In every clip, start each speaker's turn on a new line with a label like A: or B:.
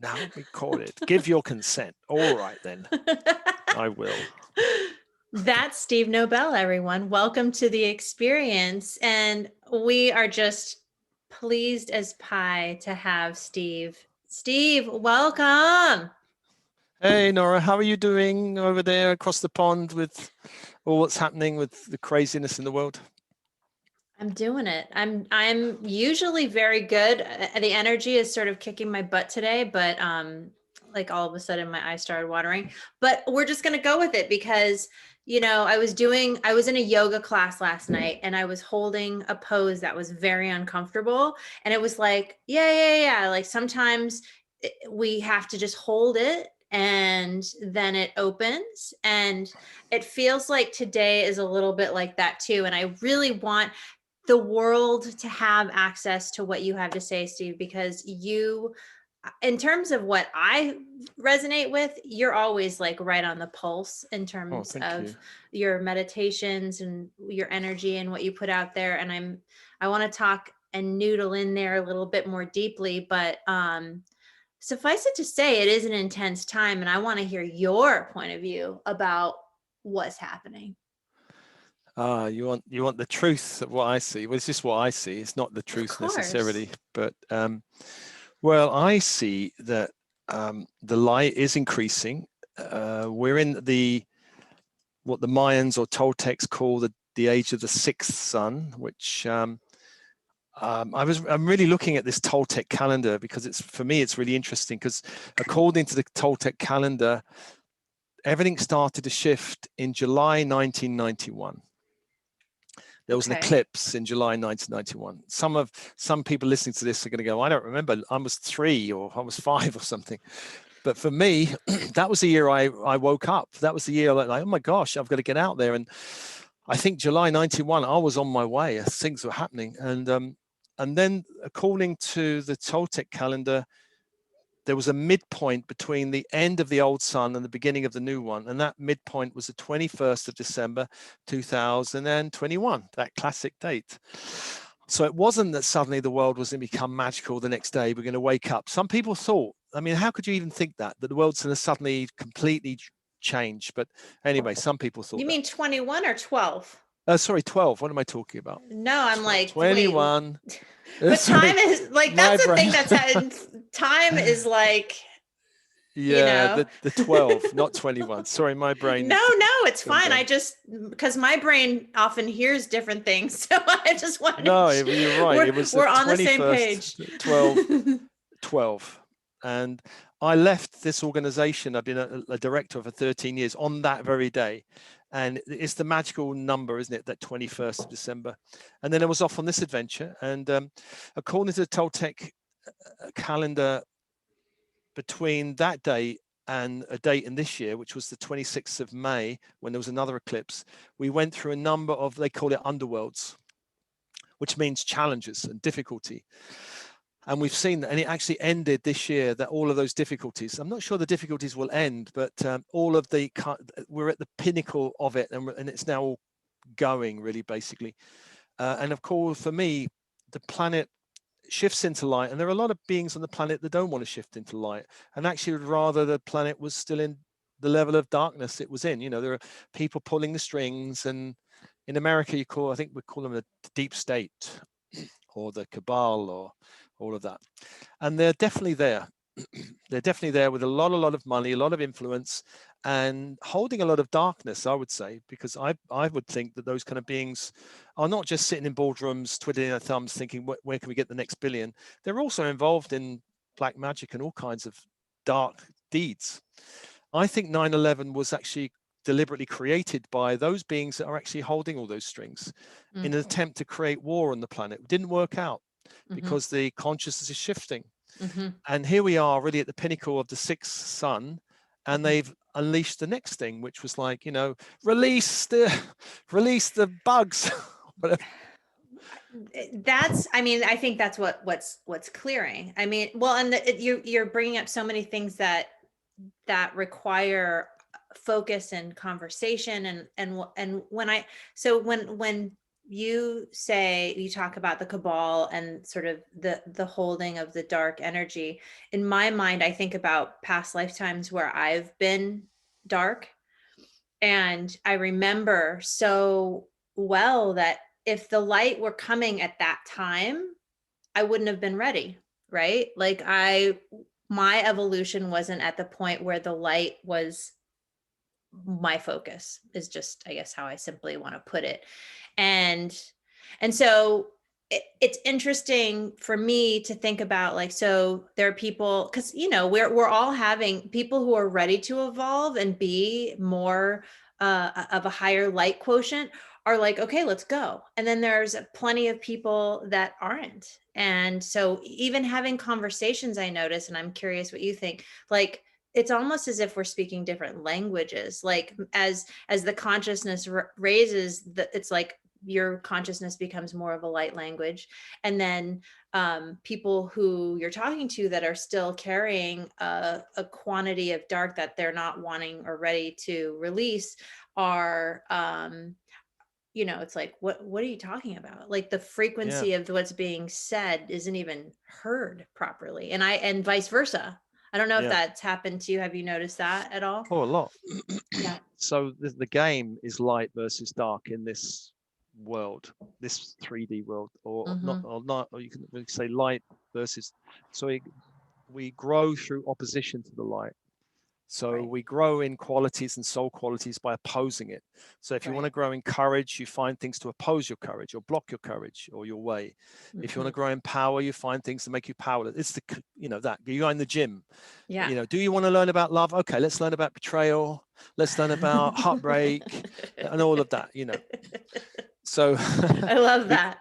A: Now we call it. Give your consent. All right, then. I will.
B: That's Steve Nobel, everyone. Welcome to the experience. And we are just pleased as pie to have Steve. Steve, welcome.
A: Hey, Nora, how are you doing over there across the pond with all what's happening with the craziness in the world?
B: I'm doing it. I'm usually very good. The energy is sort of kicking my butt today, but like all of a sudden my eyes started watering. But we're just gonna go with it because I was in a yoga class last night and I was holding a pose that was very uncomfortable. And it was like, yeah. Like sometimes we have to just hold it and then it opens. And it feels like today is a little bit like that too. And I really want the world to have access to what you have to say, Steve, because in terms of what I resonate with, you're always like right on the pulse in terms
A: Thank
B: of
A: you.
B: your meditations and your energy and what you put out there. And I want to talk and noodle in there a little bit more deeply, but suffice it to say, it is an intense time, and I want to hear your point of view about what's happening.
A: You want the truth of what I see. Well, it's just what I see. It's not the
B: Of
A: truth
B: course.
A: necessarily, but well, I see that the light is increasing. We're in what the Mayans or Toltecs call the age of the sixth sun, which I'm really looking at this Toltec calendar because for me it's really interesting because according to the Toltec calendar, everything started to shift in July 1991. There was an eclipse in July 1991. Some people listening to this are going to go, I don't remember. I was 3 or I was 5 or something. But for me, that was the year I woke up. That was the year like, oh my gosh, I've got to get out there. And I think July 91, I was on my way as things were happening. And then according to the Toltec calendar, there was a midpoint between the end of the old sun and the beginning of the new one. And that midpoint was the 21st of December, 2021, that classic date. So it wasn't that suddenly the world was going to become magical the next day. We're going to wake up. Some people thought, I mean, how could you even think that the world's going to suddenly completely change? But anyway, some people thought
B: You
A: that.
B: mean 21 or 12?
A: Sorry, 12. What am I talking about?
B: No, I'm like, wait,
A: 21.
B: but time
A: Sorry,
B: is like,
A: my
B: that's the
A: brain.
B: thing time is like, you
A: Yeah,
B: know.
A: the 12, not 21. Sorry, my brain
B: No,
A: needs to
B: it's
A: calm
B: fine.
A: down.
B: Because my brain often hears different things. So I just wanted
A: No,
B: to,
A: you're right. It was the
B: we're on the same
A: 21st,
B: page.
A: 12, 12. And I left this organization. I've been a director for 13 years on that very day. And it's the magical number, isn't it? That 21st of December. And then I was off on this adventure. And according to the Toltec calendar, between that date and a date in this year, which was the 26th of May, when there was another eclipse, we went through a number of, they call it underworlds, which means challenges and difficulty. And we've seen that, and it actually ended this year, that all of those difficulties, I'm not sure the difficulties will end, but all of we're at the pinnacle of it, and it's now all going really, basically. And of course, for me, the planet shifts into light, and there are a lot of beings on the planet that don't want to shift into light, and actually would rather the planet was still in the level of darkness it was in. There are people pulling the strings, and in America I think we call them the deep state or the cabal or all of that, and they're definitely there. They're definitely there with a lot of money, a lot of influence, and holding a lot of darkness, I would say, because I would think that those kind of beings are not just sitting in boardrooms, twiddling their thumbs, thinking, where can we get the next billion? They're also involved in black magic and all kinds of dark deeds. I think 9/11 was actually deliberately created by those beings that are actually holding all those strings in an attempt to create war on the planet. It didn't work out because the consciousness is shifting. And here we are really at the pinnacle of the sixth sun, and they've unleashed the next thing, which was like, release the bugs.
B: I think that's what's clearing. I mean, well, and you're bringing up so many things that require focus and conversation, and when you talk about the cabal and sort of the holding of the dark energy. In my mind, I think about past lifetimes where I've been dark, and I remember so well that if the light were coming at that time, I wouldn't have been ready, right? Like my evolution wasn't at the point where the light was my focus, is just, I guess, how I simply want to put it. And so it's interesting for me to think about, like, so there are people, because we're all having people who are ready to evolve and be more of a higher light quotient, are like, okay, let's go. And then there's plenty of people that aren't. And so even having conversations, I notice, and I'm curious what you think, like, it's almost as if we're speaking different languages. Like as the consciousness raises, it's like your consciousness becomes more of a light language. And then people who you're talking to that are still carrying a quantity of dark that they're not wanting or ready to release are it's like, what are you talking about? Like the
A: Yeah.
B: frequency of what's being said isn't even heard properly, and vice versa. I don't know if
A: Yeah.
B: that's happened to you. Have you noticed that at all?
A: Oh, a lot.
B: Yeah.
A: So the game is light versus dark in this world, this 3D world, or not,
B: Mm-hmm.
A: or you can really say light versus. So we grow through opposition to the light. So
B: Right.
A: we grow in qualities and soul qualities by opposing it. So if you want to
B: Right.
A: grow in courage, you find things to oppose your courage or block your courage or your way. If you want
B: Mm-hmm.
A: to grow in power, you find things to make you powerless. It's that you go in the gym.
B: Yeah.
A: Do you want to learn about love? Okay, let's learn about betrayal. Let's learn about heartbreak and all of that. So
B: I love
A: we
B: that.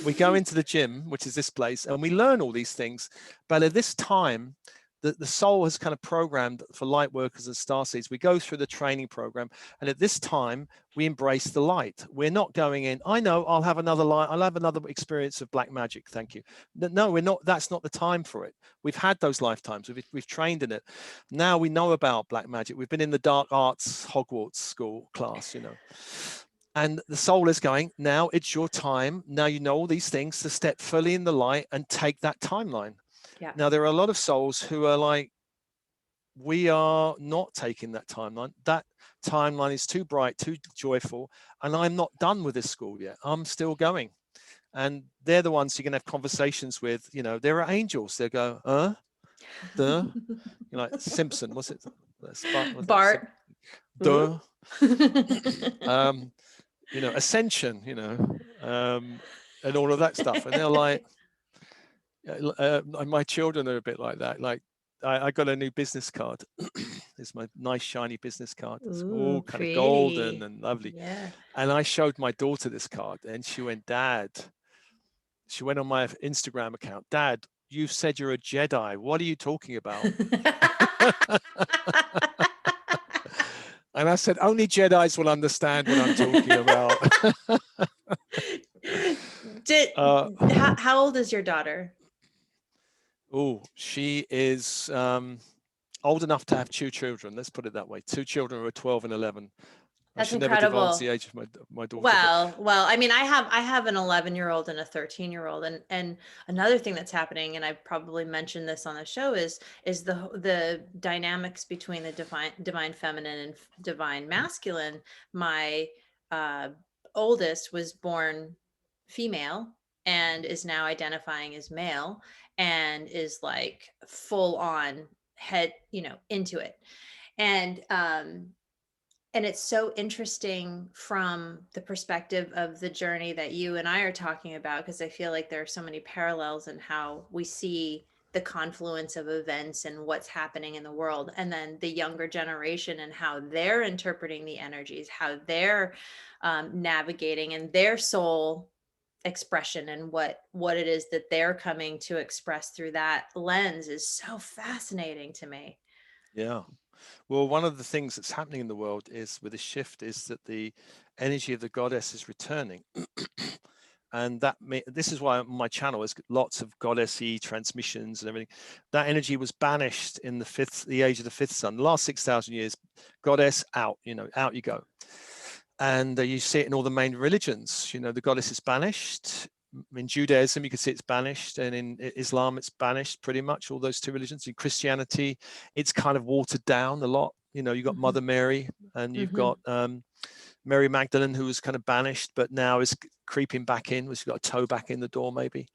A: we go into the gym, which is this place, and we learn all these things. But at this time, the soul has kind of programmed for light workers and starseeds. We go through the training program, and at this time, we embrace the light. We're not going in, I know, I'll have another light, I'll have another experience of black magic. Thank you. No, we're not. That's not the time for it. We've had those lifetimes. We've trained in it. Now we know about black magic. We've been in the dark arts Hogwarts school class, and the soul is going, now it's your time. Now you know all these things to step fully in the light and take that timeline.
B: Yeah.
A: Now, there are a lot of souls who are like, we are not taking that timeline. That timeline is too bright, too joyful, and I'm not done with this school yet. I'm still going. And they're the ones you're going to have conversations with. There are angels. They go, duh. Like Simpson, what's it?
B: Bart.
A: Duh. Ascension, and all of that stuff. And they're like, my children are a bit like that. Like, I got a new business card. It's my nice shiny business card. It's all
B: Ooh,
A: kind of golden
B: pretty.
A: and lovely.
B: Yeah.
A: And I showed my daughter this card, and she went, Dad. She went on my Instagram account. Dad, you've said you're a Jedi. What are you talking about? And I said, only Jedis will understand what I'm talking about.
B: How old is your daughter?
A: Oh, she is old enough to have two children. Let's put it that way. Two children who are 12 and 11. I
B: That's
A: should never divulge the
B: incredible.
A: age of my daughter.
B: Well, I mean, I have an 11-year-old and a 13-year-old, and another thing that's happening, and I probably mentioned this on the show, is the dynamics between the divine feminine and divine masculine. My uh, oldest was born female and is now identifying as male, and is like full on head, into it. And it's so interesting from the perspective of the journey that you and I are talking about, because I feel like there are so many parallels in how we see the confluence of events and what's happening in the world, and then the younger generation and how they're interpreting the energies, how they're navigating, and their soul expression, and what it is that they're coming to express through that lens is so fascinating to me.
A: Yeah. Well, one of the things that's happening in the world is with this shift is that the energy of the goddess is returning. And this is why my channel has lots of goddessy transmissions and everything. That energy was banished in the age of the fifth sun. The last 6,000 years, goddess out, out you go. And you see it in all the main religions. You know, the goddess is banished. In Judaism, you can see it's banished, and in Islam, it's banished pretty much, all those two religions. In Christianity, it's kind of watered down a lot. You know, you've got Mother Mary, and you've got Mary Magdalene, who was kind of banished, but now is creeping back in. She's got a toe back in the door, maybe.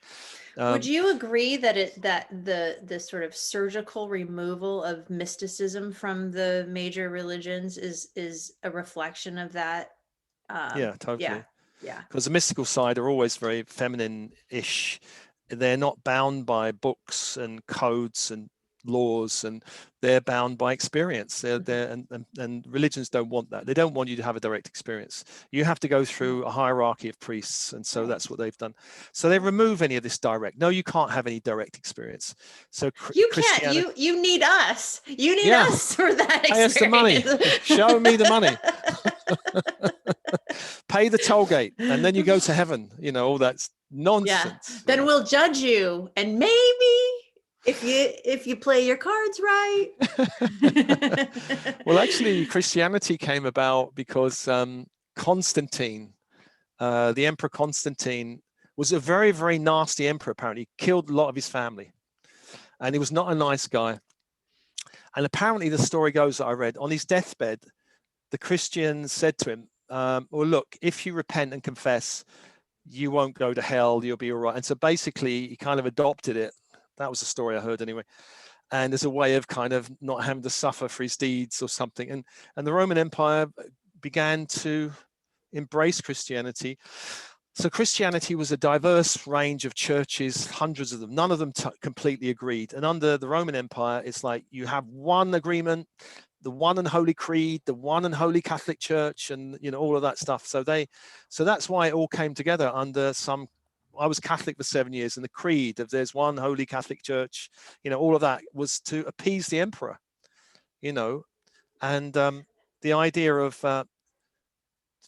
B: Would you agree that the sort of surgical removal of mysticism from the major religions is a reflection of that?
A: Yeah, totally.
B: Yeah.
A: Because the mystical side are always very feminine-ish. They're not bound by books and codes and laws, and they're bound by experience. And religions don't want that. They don't want you to have a direct experience. You have to go through a hierarchy of priests, and so that's what they've done. So they remove any of this direct. No, you can't have any direct experience. So
B: you can't. You need us. You need us for that experience.
A: Pay us the money. Show me the money. Pay the toll gate, and then you go to heaven. You know, all that's nonsense.
B: Yeah. Then we'll judge you, and maybe if you play your cards right.
A: Well, actually, Christianity came about because Constantine, the Emperor Constantine, was a very, very nasty emperor. Apparently, he killed a lot of his family, and he was not a nice guy. And apparently, the story goes that I read, on his deathbed, the Christians said to him, well, look, if you repent and confess, you won't go to hell, you'll be all right. And so basically, he kind of adopted it. That was the story I heard anyway. And as a way of kind of not having to suffer for his deeds or something. And the Roman Empire began to embrace Christianity. So Christianity was a diverse range of churches, hundreds of them. None of them completely agreed. And under the Roman Empire, it's like you have one agreement, the one and holy creed, the one and holy Catholic Church, and you know all of that stuff. So that's why it all came together under some. I was Catholic for 7 years, and the creed of there's one holy Catholic Church, you know, all of that was to appease the emperor, you know, and the idea of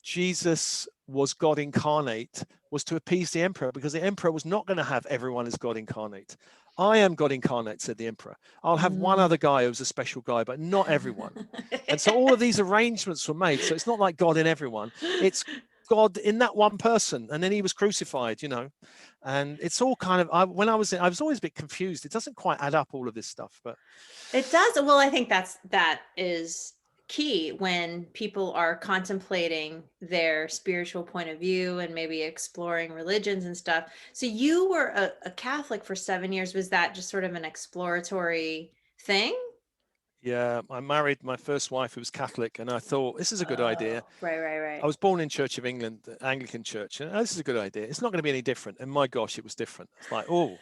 A: Jesus was God incarnate was to appease the emperor, because the emperor was not going to have everyone as God incarnate. I am God incarnate, said the emperor. I'll have one other guy who's a special guy, but not everyone. And so all of these arrangements were made. So it's not like God in everyone. It's God in that one person. And then he was crucified, you know. And it's all kind of, I was always a bit confused. It doesn't quite add up, all of this stuff, but
B: it does. Well, I think that is key when people are contemplating their spiritual point of view and maybe exploring religions and stuff. So you were a Catholic for 7 years. Was that just sort of an exploratory thing?
A: Yeah, I married my first wife who was Catholic, and I thought, this is a good idea.
B: Right.
A: I was born in Church of England, Anglican Church, and this is a good idea. It's not going to be any different. And my gosh, it was different. It's like, oh.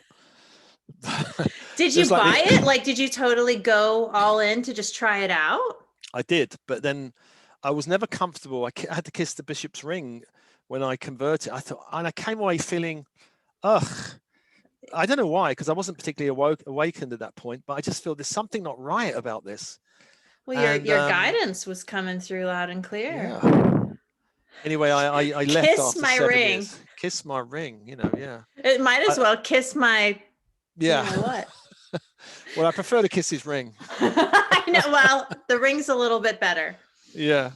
B: Did you buy it? Like, did you totally go all in to just try it out?
A: I did, but then I was never comfortable. I had to kiss the bishop's ring when I converted. And I came away feeling, ugh. I don't know why, because I wasn't particularly awakened at that point, but I just feel there's something not right about this.
B: Well, your guidance was coming through loud and clear.
A: Yeah. Anyway, I left
B: kiss
A: after
B: my
A: 7
B: ring.
A: years. Kiss my ring, you know, yeah.
B: It might as well kiss my,
A: yeah.
B: You know what?
A: Well, I prefer to kiss his ring.
B: I know. Well, the ring's a little bit better.
A: Yeah.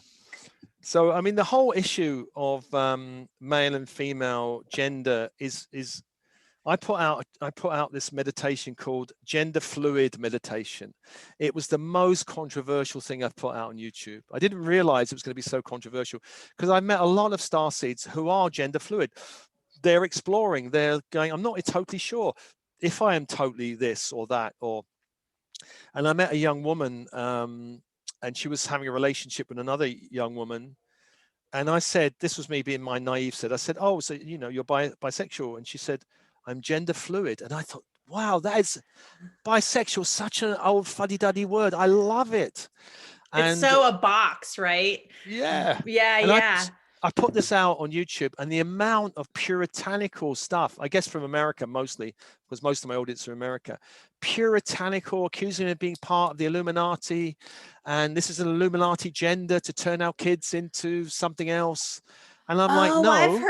A: So, I mean, the whole issue of male and female gender is I put out this meditation called gender fluid meditation. It was the most controversial thing I've put out on YouTube. I didn't realize it was going to be so controversial, because I met a lot of starseeds who are gender fluid. They're exploring, they're going, I'm not totally sure if I am totally this or that, and I met a young woman, and she was having a relationship with another young woman. And I said, this was me being my naive, I said, oh, so, you know, you're bisexual. And she said, I'm gender fluid. And I thought, wow, that is bisexual, such an old fuddy-duddy word. I love it. And
B: it's so a box, right?
A: Yeah.
B: Yeah.
A: I put this out on YouTube, and the amount of puritanical stuff, I guess from America mostly, because most of my audience are America, puritanical, accusing me of being part of the Illuminati, and this is an Illuminati gender to turn our kids into something else. And I'm like, no.
B: I've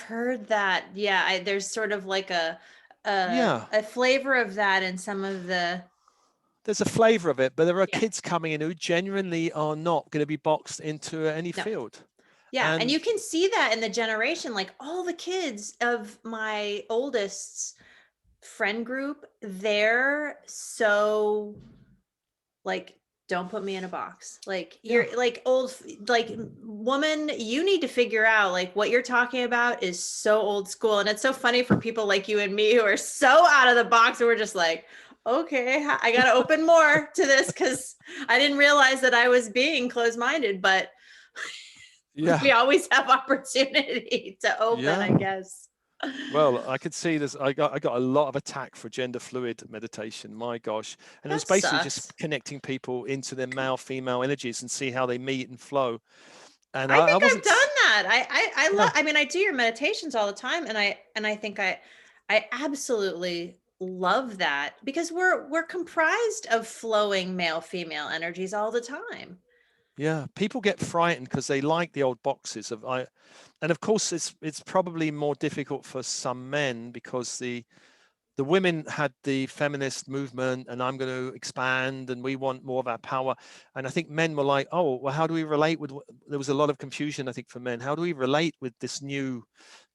B: heard that. Yeah, there's sort of like a flavor of that in some of the.
A: There's a flavor of it, but there are kids coming in who genuinely are not going to be boxed into any field.
B: Yeah. And
A: And
B: you can see that in the generation, like all the kids of my oldest's friend group, they're so like, don't put me in a box. Like
A: yeah,
B: you're like old, like woman, you need to figure out like what you're talking about is so old school. And it's so funny for people like you and me who are so out of the box. And we're just like, okay, I got to open more to this because I didn't realize that I was being closed-minded, but
A: yeah,
B: we always have opportunity to open,
A: yeah.
B: I guess.
A: Well, I could see this. I got a lot of attack for gender fluid meditation. My gosh. And it was
B: That
A: basically just
B: sucks.
A: connecting people into their male, female energies and see how they meet and flow. And
B: I
A: I
B: think I've
A: wasn't,
B: done that. I
A: yeah,
B: love, I mean, I do your meditations all the time, and I think I absolutely love that because we're comprised of flowing male female energies all the time.
A: yeah. People get frightened because they like the old boxes of and of course it's probably more difficult for some men because the women had the feminist movement and I'm going to expand and we want more of our power. And I think men were like, oh, well, how do we relate with, there was a lot of confusion, I think, for men. How do we relate with this new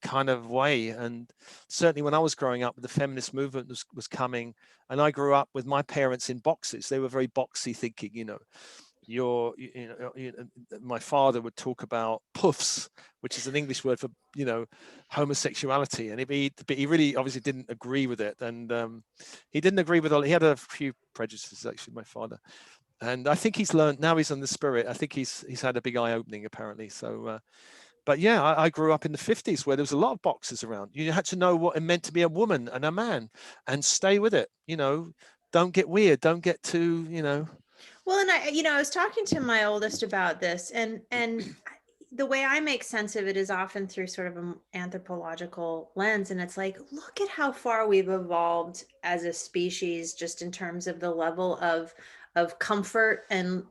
A: kind of way? And certainly when I was growing up, the feminist movement was coming, and I grew up with my parents in boxes. They were very boxy thinking, my father would talk about puffs, which is an English word for homosexuality, and but he really obviously didn't agree with it, and he didn't agree with all. He had a few prejudices, actually, my father, and I think he's learned now. He's on the spirit. I think he's had a big eye opening apparently. So, but yeah, I grew up in the 50s where there was a lot of boxes around. You had to know what it meant to be a woman and a man, and stay with it. Don't get weird. Don't get too.
B: Well, and I was talking to my oldest about this, and the way I make sense of it is often through sort of an anthropological lens, and it's like, look at how far we've evolved as a species, just in terms of the level of comfort and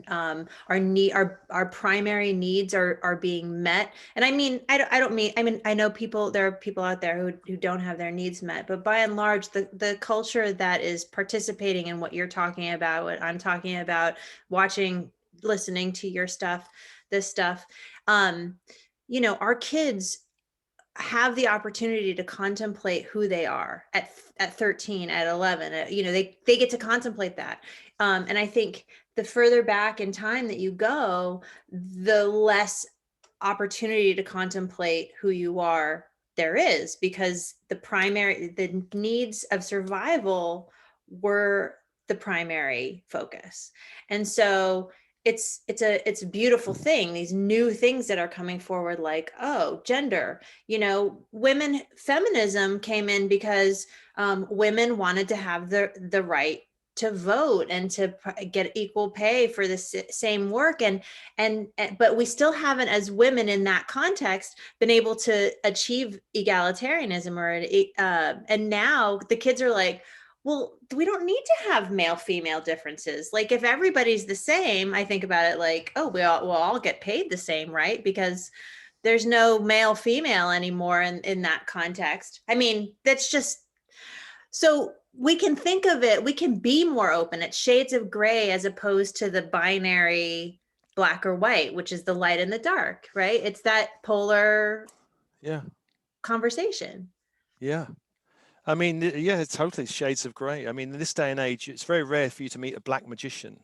B: our need, our primary needs are being met. And I mean, I don't mean, I mean, I know there are people out there who don't have their needs met, but by and large, the culture that is participating in what you're talking about, what I'm talking about, watching, listening to your stuff, this stuff, um, our kids have the opportunity to contemplate who they are at 13, at 11. They get to contemplate that. And I think the further back in time that you go, the less opportunity to contemplate who you are there is, because the needs of survival were the primary focus. And so it's a beautiful thing, these new things that are coming forward, like, oh, gender, women, feminism came in because women wanted to have the right to vote and to get equal pay for the same work, and but we still haven't, as women in that context, been able to achieve egalitarianism, and now the kids are like, well, we don't need to have male female differences. Like, if everybody's the same, I think about it like, oh, we'll all get paid the same, right? Because there's no male female anymore in that context. I mean, that's just, so we can think of it, we can be more open. It's shades of gray as opposed to the binary black or white, which is the light and the dark, right? It's that polar
A: Yeah,
B: conversation.
A: yeah. I mean, yeah, it's totally shades of grey. I mean, in this day and age, it's very rare for you to meet a black magician,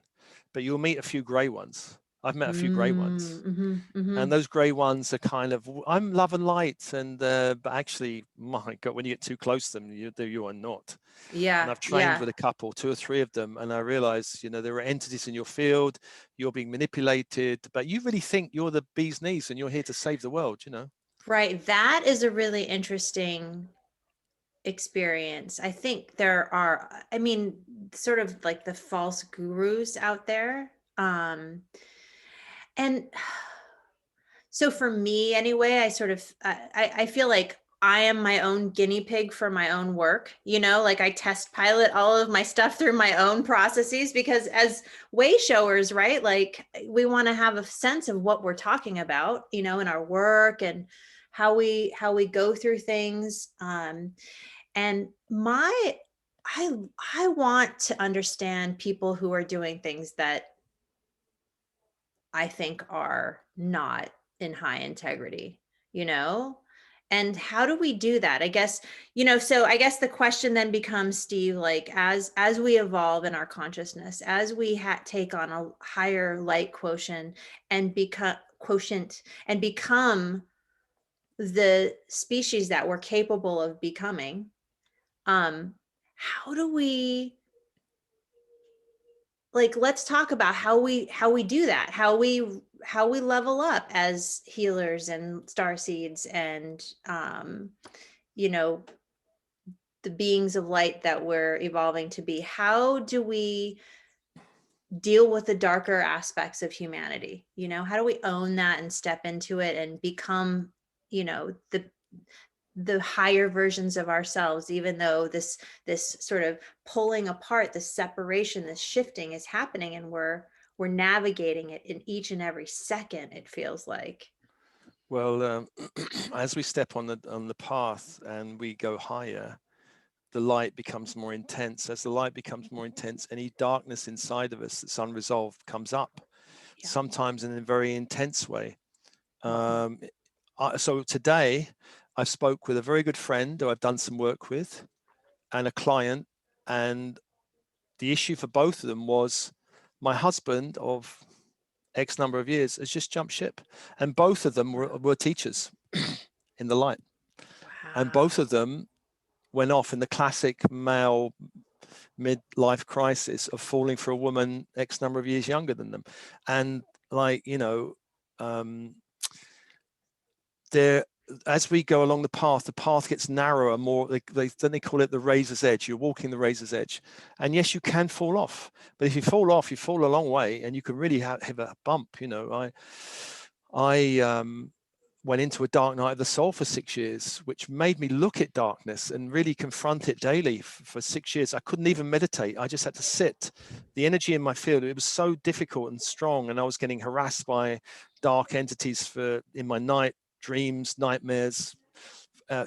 A: but you'll meet a few grey ones. I've met a few grey ones, and those grey ones are kind of, I'm love and light, and but actually, my God, when you get too close to them, you are not. And
B: Yeah,
A: I've trained
B: yeah.
A: with a couple, two or three of them, and I realize, there are entities in your field, you're being manipulated, but you really think you're the bee's knees and you're here to save the world.
B: Right. That is a really interesting experience. I think there are, I mean, sort of like the false gurus out there. And so for me anyway, I sort of, I feel like I am my own guinea pig for my own work, like I test pilot all of my stuff through my own processes, because as way showers, right? Like, we want to have a sense of what we're talking about, in our work, and how we go through things. And I want to understand people who are doing things that I think are not in high integrity, you know? And how do we do that? I guess, so I guess the question then becomes, Steve, like as we evolve in our consciousness, as we take on a higher light and become the species that we're capable of becoming, how do we, like, let's talk about how we do that, how we level up as healers and star seeds and you know the beings of light that we're evolving to be. How do we deal with the darker aspects of humanity? How do we own that and step into it and become the higher versions of ourselves, even though this sort of pulling apart, this separation, this shifting is happening, and we're navigating it in each and every second, it feels like.
A: Well, as we step on the path and we go higher, the light becomes more intense. As the light becomes more intense, any darkness inside of us that's unresolved comes up, sometimes in a very intense way. So today I spoke with a very good friend who I've done some work with and a client, and the issue for both of them was my husband of X number of years has just jumped ship, and both of them were teachers in the light.
B: Wow.
A: And both of them went off in the classic male midlife crisis of falling for a woman X number of years younger than them. And like, there, as we go along the path gets narrower, more, they call it the razor's edge. You're walking the razor's edge. And yes, you can fall off, but if you fall off, you fall a long way and you can really have a bump. I went into a dark night of the soul for 6 years, which made me look at darkness and really confront it daily for 6 years. I couldn't even meditate. I just had to sit. The energy in my field, it was so difficult and strong, and I was getting harassed by dark entities in my night dreams, nightmares.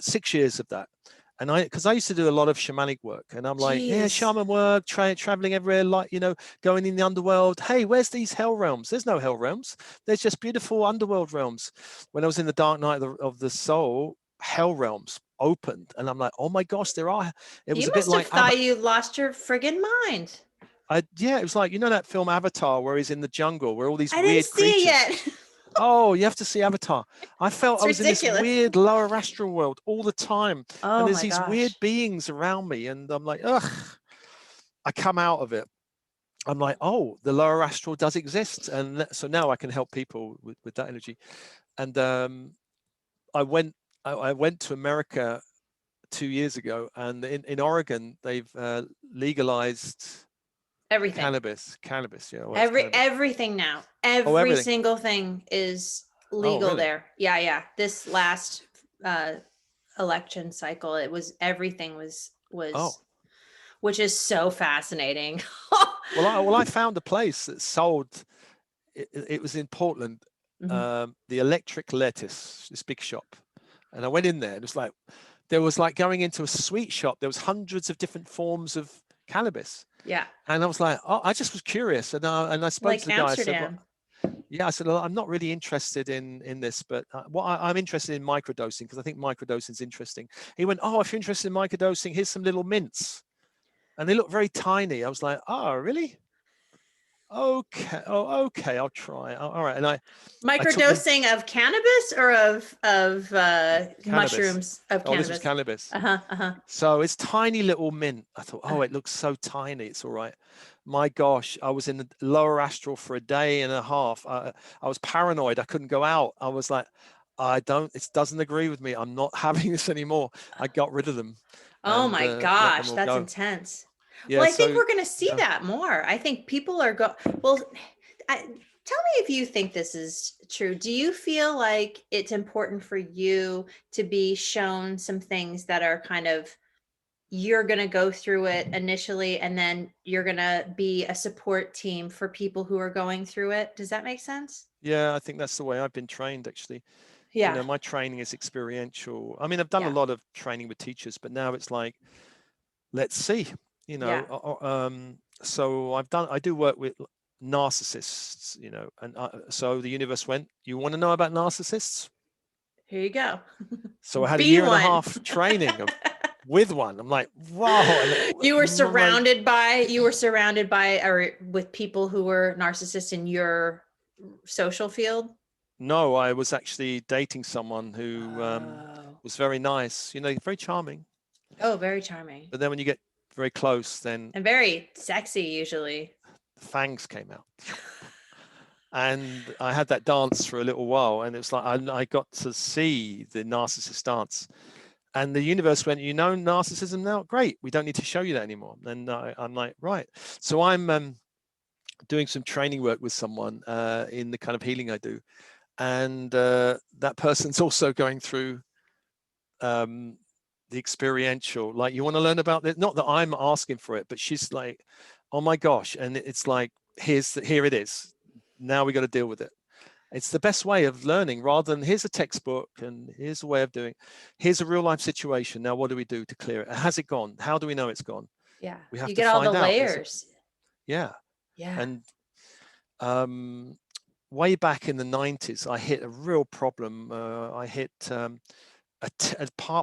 A: 6 years of that. And because I used to do a lot of shamanic work, and I'm like, yeah, shaman work, traveling everywhere, like, going in the underworld. Hey, where's these hell realms? There's no hell realms. There's just beautiful underworld realms. When I was in the dark night of the soul, hell realms opened, and I'm like, oh my gosh, there are. It was
B: you
A: a bit
B: must
A: like
B: have thought you lost your friggin' mind.
A: Yeah, it was like, that film Avatar where he's in the jungle, where all these
B: I
A: weird
B: didn't see
A: creatures.
B: it yet.
A: Oh, you have to see Avatar. I felt I was
B: ridiculous.
A: in this weird lower astral world all the time.
B: Oh,
A: and there's
B: my
A: these
B: gosh.
A: weird beings around me. And I'm like, ugh, I come out of it. I'm like, oh, the lower astral does exist. And so now I can help people with that energy. And I went to America 2 years ago, and in Oregon, they've legalized
B: everything.
A: Cannabis. Yeah. Well,
B: everything now. Every single thing is legal there. Yeah. This last election cycle, everything was which is so fascinating.
A: Well, I found a place that sold. It was in Portland. The Electric Lettuce, this big shop, and I went in there. And it was like there was like going into a sweet shop. There was hundreds of different forms of cannabis.
B: Yeah.
A: And I was like, oh, I just was curious, and I spoke to the guy.
B: Amsterdam.
A: I said, well, I'm not really interested in this, but I'm interested in microdosing because I think microdosing is interesting. He went, oh, if you're interested in microdosing, here's some little mints, and they look very tiny. I was like, oh, really? Okay. Oh, okay. I'll try. All right. And
B: microdosing of cannabis or of mushrooms of cannabis.
A: This was cannabis. So it's tiny little mint. I thought, oh, it looks so tiny. It's all right. My gosh, I was in the lower astral for a day and a half. I was paranoid. I couldn't go out. I was like, it doesn't agree with me. I'm not having this anymore. I got rid of them.
B: Oh my gosh, that's intense.
A: Yeah,
B: well, I think we're going to see that more. I think people are tell me if you think this is true. Do you feel like it's important for you to be shown some things that are kind of, you're going to go through it initially, and then you're going to be a support team for people who are going through it? Does that make sense?
A: Yeah, I think that's the way I've been trained, actually.
B: Yeah.
A: My training is experiential. I mean, I've done a lot of training with teachers, but now it's like, let's see, so I do work with narcissists, and so the universe went, you want to know about narcissists?
B: Here you go.
A: So I had a
B: Be
A: year and a
B: one.
A: half training with one. I'm like, wow. And
B: You were surrounded by or with people who were narcissists in your social field?
A: No, I was actually dating someone who was very nice, very charming.
B: Oh, very charming.
A: But then when you get very close, then
B: And very sexy usually.
A: the fangs came out. And I had that dance for a little while, and it was like I got to see the narcissist dance. And the universe went, narcissism now? Great. We don't need to show you that anymore. And I'm like, right. So I'm doing some training work with someone in the kind of healing I do. And that person's also going through the experiential, like, you want to learn about this? Not that I'm asking for it, but she's like, oh my gosh. And it's like, here it is. Now we got to deal with it. It's the best way of learning, rather than here's a textbook and here's a way of doing. Here's a real life situation. Now, what do we do to clear it? Has it gone? How do we know it's gone?
B: Yeah.
A: We have
B: You
A: to
B: get all
A: find
B: the
A: out.
B: layers.
A: Yeah.
B: Yeah.
A: And way back in the 90s, I hit a real problem. I hit a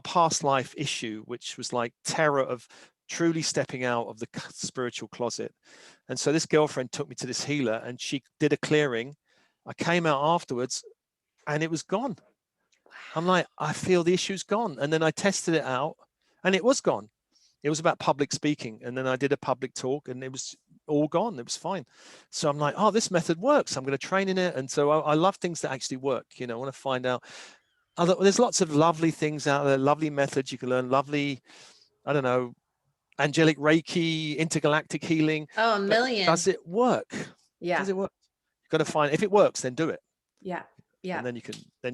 A: past life issue, which was like terror of truly stepping out of the spiritual closet. And so this girlfriend took me to this healer, and she did a clearing. I came out afterwards and it was gone. I'm like, I feel the issue's gone. And then I tested it out and it was gone. It was about public speaking. And then I did a public talk and it was all gone. It was fine. So I'm like, oh, this method works. I'm going to train in it. And so I love things that actually work. I want to find out. There's lots of lovely things out there, lovely methods you can learn, lovely, I don't know, angelic Reiki, intergalactic healing.
B: Oh, a million.
A: Does it work?
B: Yeah.
A: Does it work? You've got to find, if it works, then do it.
B: Yeah. Yeah.
A: And then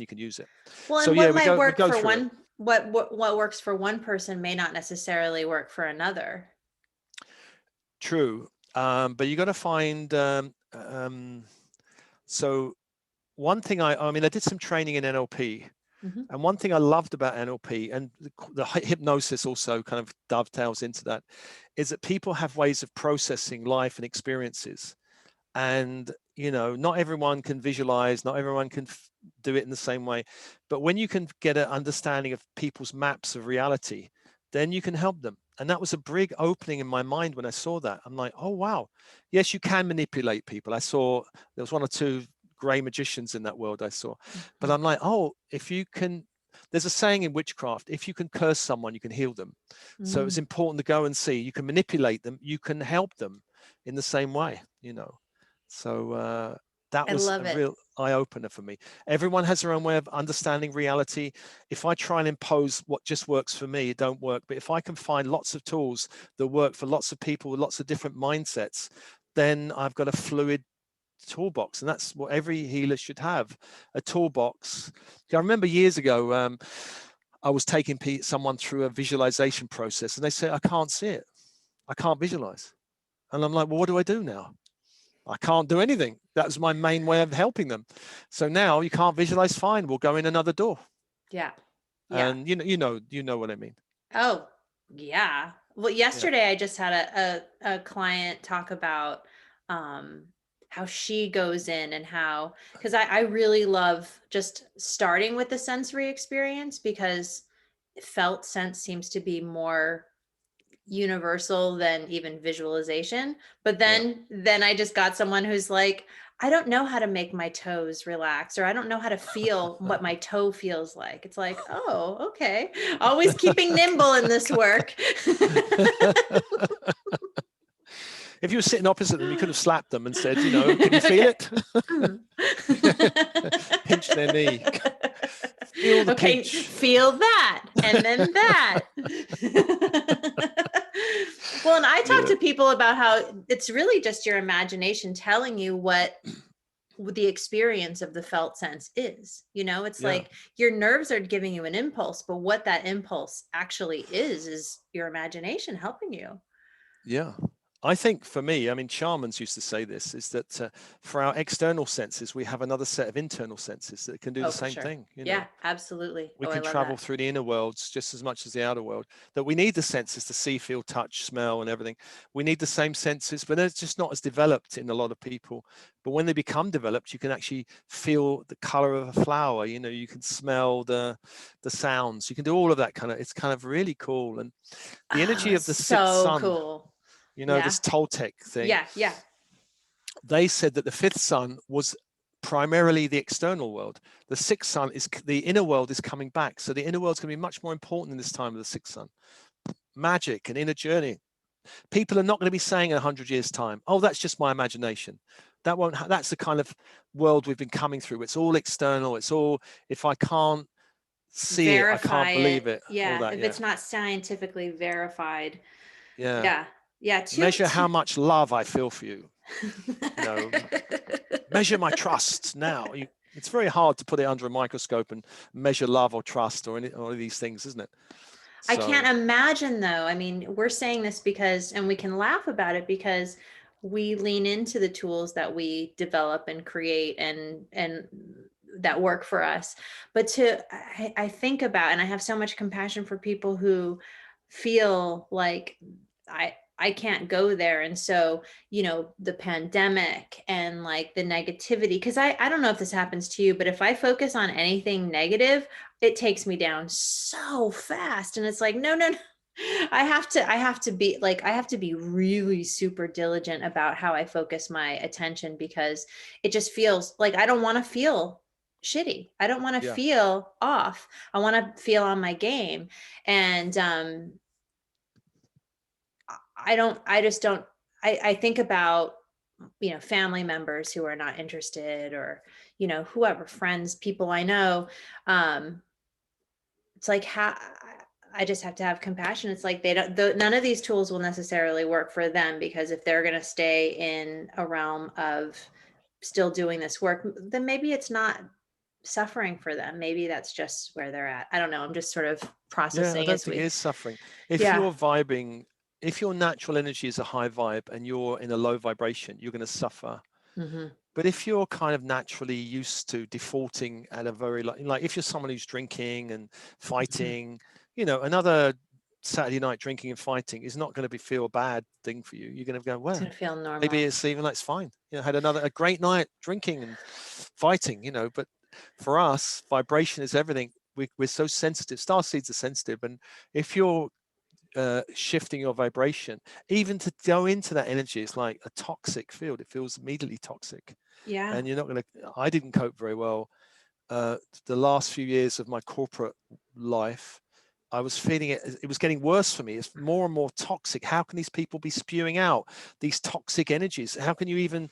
A: you can use it.
B: Well, and
A: so
B: what
A: yeah,
B: might work for one,
A: it.
B: what works for one person may not necessarily work for another.
A: True. But you got to find, so one thing I did some training in NLP. Mm-hmm. And one thing I loved about NLP, and the hypnosis also kind of dovetails into that, is that people have ways of processing life and experiences. And, not everyone can visualize, not everyone can do it in the same way. But when you can get an understanding of people's maps of reality, then you can help them. And that was a big opening in my mind when I saw that. I'm like, oh, wow. Yes, you can manipulate people. I saw there was one or two gray magicians in that world I saw. But I'm like, oh, if you can, there's a saying in witchcraft, if you can curse someone, you can heal them. So it's important to go and see. You can manipulate them, you can help them in the same way, So that was a real eye-opener for me. Everyone has their own way of understanding reality. If I try and impose what just works for me, it don't work. But if I can find lots of tools that work for lots of people with lots of different mindsets, then I've got a fluid toolbox. And that's what every healer should have, a toolbox. I remember years ago, I was taking someone through a visualization process and they say, I can't see it. I can't visualize. And I'm like, well, what do I do now? I can't do anything. That was my main way of helping them. So now you can't visualize, fine, we'll go in another door.
B: Yeah.
A: And you know what I mean.
B: Oh, yeah. Well, yesterday I just had a client talk about how she goes in and how, because I really love just starting with the sensory experience, because felt sense seems to be more universal than even visualization. But then I just got someone who's like, I don't know how to make my toes relax, or I don't know how to feel what my toe feels like. It's like, oh, okay. Always keeping nimble in this work.
A: If you were sitting opposite them, you could have slapped them and said, can you feel it? Pinch their knee. Feel the pinch.
B: Feel that. And then that. Well, and I talk to people about how it's really just your imagination telling you what the experience of the felt sense is. It's like your nerves are giving you an impulse, but what that impulse actually is your imagination helping you.
A: Yeah. I think for me, I mean, shamans used to say this, is that for our external senses, we have another set of internal senses that can do
B: Oh,
A: the
B: for
A: same
B: sure.
A: thing.
B: Yeah, absolutely.
A: We
B: Oh, I
A: can
B: love
A: travel
B: that.
A: through the inner worlds just as much as the outer world, that we need the senses to see, feel, touch, smell, and everything. We need the same senses, but they're just not as developed in a lot of people. But when they become developed, you can actually feel the color of a flower. You can smell the sounds. You can do all of that kind of. It's kind of really cool. And the energy
B: Oh,
A: of the sixth
B: so
A: sun,
B: cool. Yeah.
A: this Toltec thing,
B: Yeah. Yeah.
A: they said that the fifth sun was primarily the external world. The sixth sun is the inner world is coming back. So the inner world's going to be much more important in this time of the sixth sun. Magic and inner journey. People are not going to be saying in 100 years' time, oh, that's just my imagination. That won't. That's the kind of world we've been coming through. It's all external. It's all, if I can't see it, I
B: Verify
A: can't believe
B: it.
A: it. All
B: Yeah.
A: that.
B: If
A: Yeah.
B: it's not scientifically verified.
A: Yeah.
B: Yeah. Yeah.
A: Measure how much love I feel for you. You know, measure my trust now. It's very hard to put it under a microscope and measure love or trust or any of these things, isn't it?
B: I can't
A: So
B: imagine though. I mean, we're saying this because, and we can laugh about it because we lean into the tools that we develop and create and that work for us. But I think about, and I have so much compassion for people who feel like I can't go there. And so, the pandemic and like the negativity, because I don't know if this happens to you, but if I focus on anything negative, it takes me down so fast. And it's like, no, no, no. I have to be really super diligent about how I focus my attention, because it just feels like I don't want to feel shitty. I don't want to
A: yeah,
B: feel off. I want to feel on my game. And I just don't, I think about, family members who are not interested, or, whoever, friends, people I know. Um, it's like, how I just have to have compassion. It's like none of these tools will necessarily work for them, because if they're going to stay in a realm of still doing this work, then maybe it's not suffering for them. Maybe that's just where they're at. I don't know. I'm just sort of
A: yeah. I
B: processing
A: don't
B: as
A: think it
B: we,
A: is suffering. If
B: yeah.
A: you're vibing, if your natural energy is a high vibe and you're in a low vibration, you're going to suffer.
B: Hmm.
A: But if you're kind of naturally used to defaulting at a very like if you're someone who's drinking and
B: Hmm.
A: fighting, another Saturday night drinking and fighting is not going to feel a bad thing for you. You're going to go,
B: It's
A: well,
B: going to feel
A: maybe
B: normal.
A: it's even like it's fine. Had a great night drinking and fighting. But for us, vibration is everything. We're so sensitive. Star seeds are sensitive, and if you're shifting your vibration, even to go into that energy, it's like a toxic field. It feels immediately toxic,
B: Yeah.
A: and you're not going to. I didn't cope very well the last few years of my corporate life. I was feeling it. It was getting worse for me. It's more and more toxic. How can these people be spewing out these toxic energies? How can you even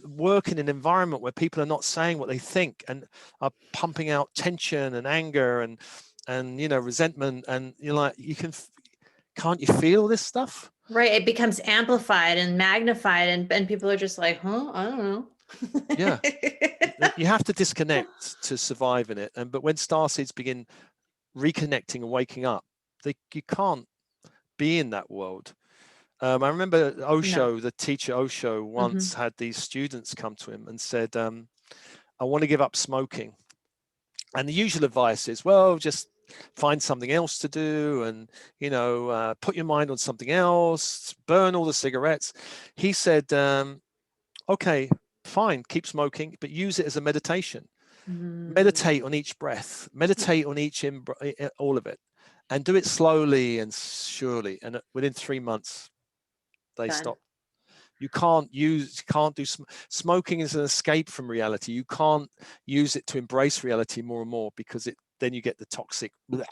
A: work in an environment where people are not saying what they think and are pumping out tension and anger and resentment? And you're like, can't you feel this stuff?
B: Right. It becomes amplified and magnified, and people are just like, huh, I don't know.
A: Yeah. You have to disconnect to survive in it. But when starseeds begin reconnecting and waking up, you can't be in that world. I remember
B: No.
A: Osho, the teacher Osho,
B: Hmm.
A: once had these students come to him and said, I want to give up smoking. And the usual advice is, well, just find something else to do and, put your mind on something else, burn all the cigarettes. He said, okay, fine, keep smoking, but use it as a meditation.
B: Mm,
A: Meditate on each breath, meditate on all of it, and do it slowly and surely. And within 3 months, they
B: done.
A: stop. You can't do smoking is an escape from reality. You can't use it to embrace reality more and more, because then you get the toxic of it.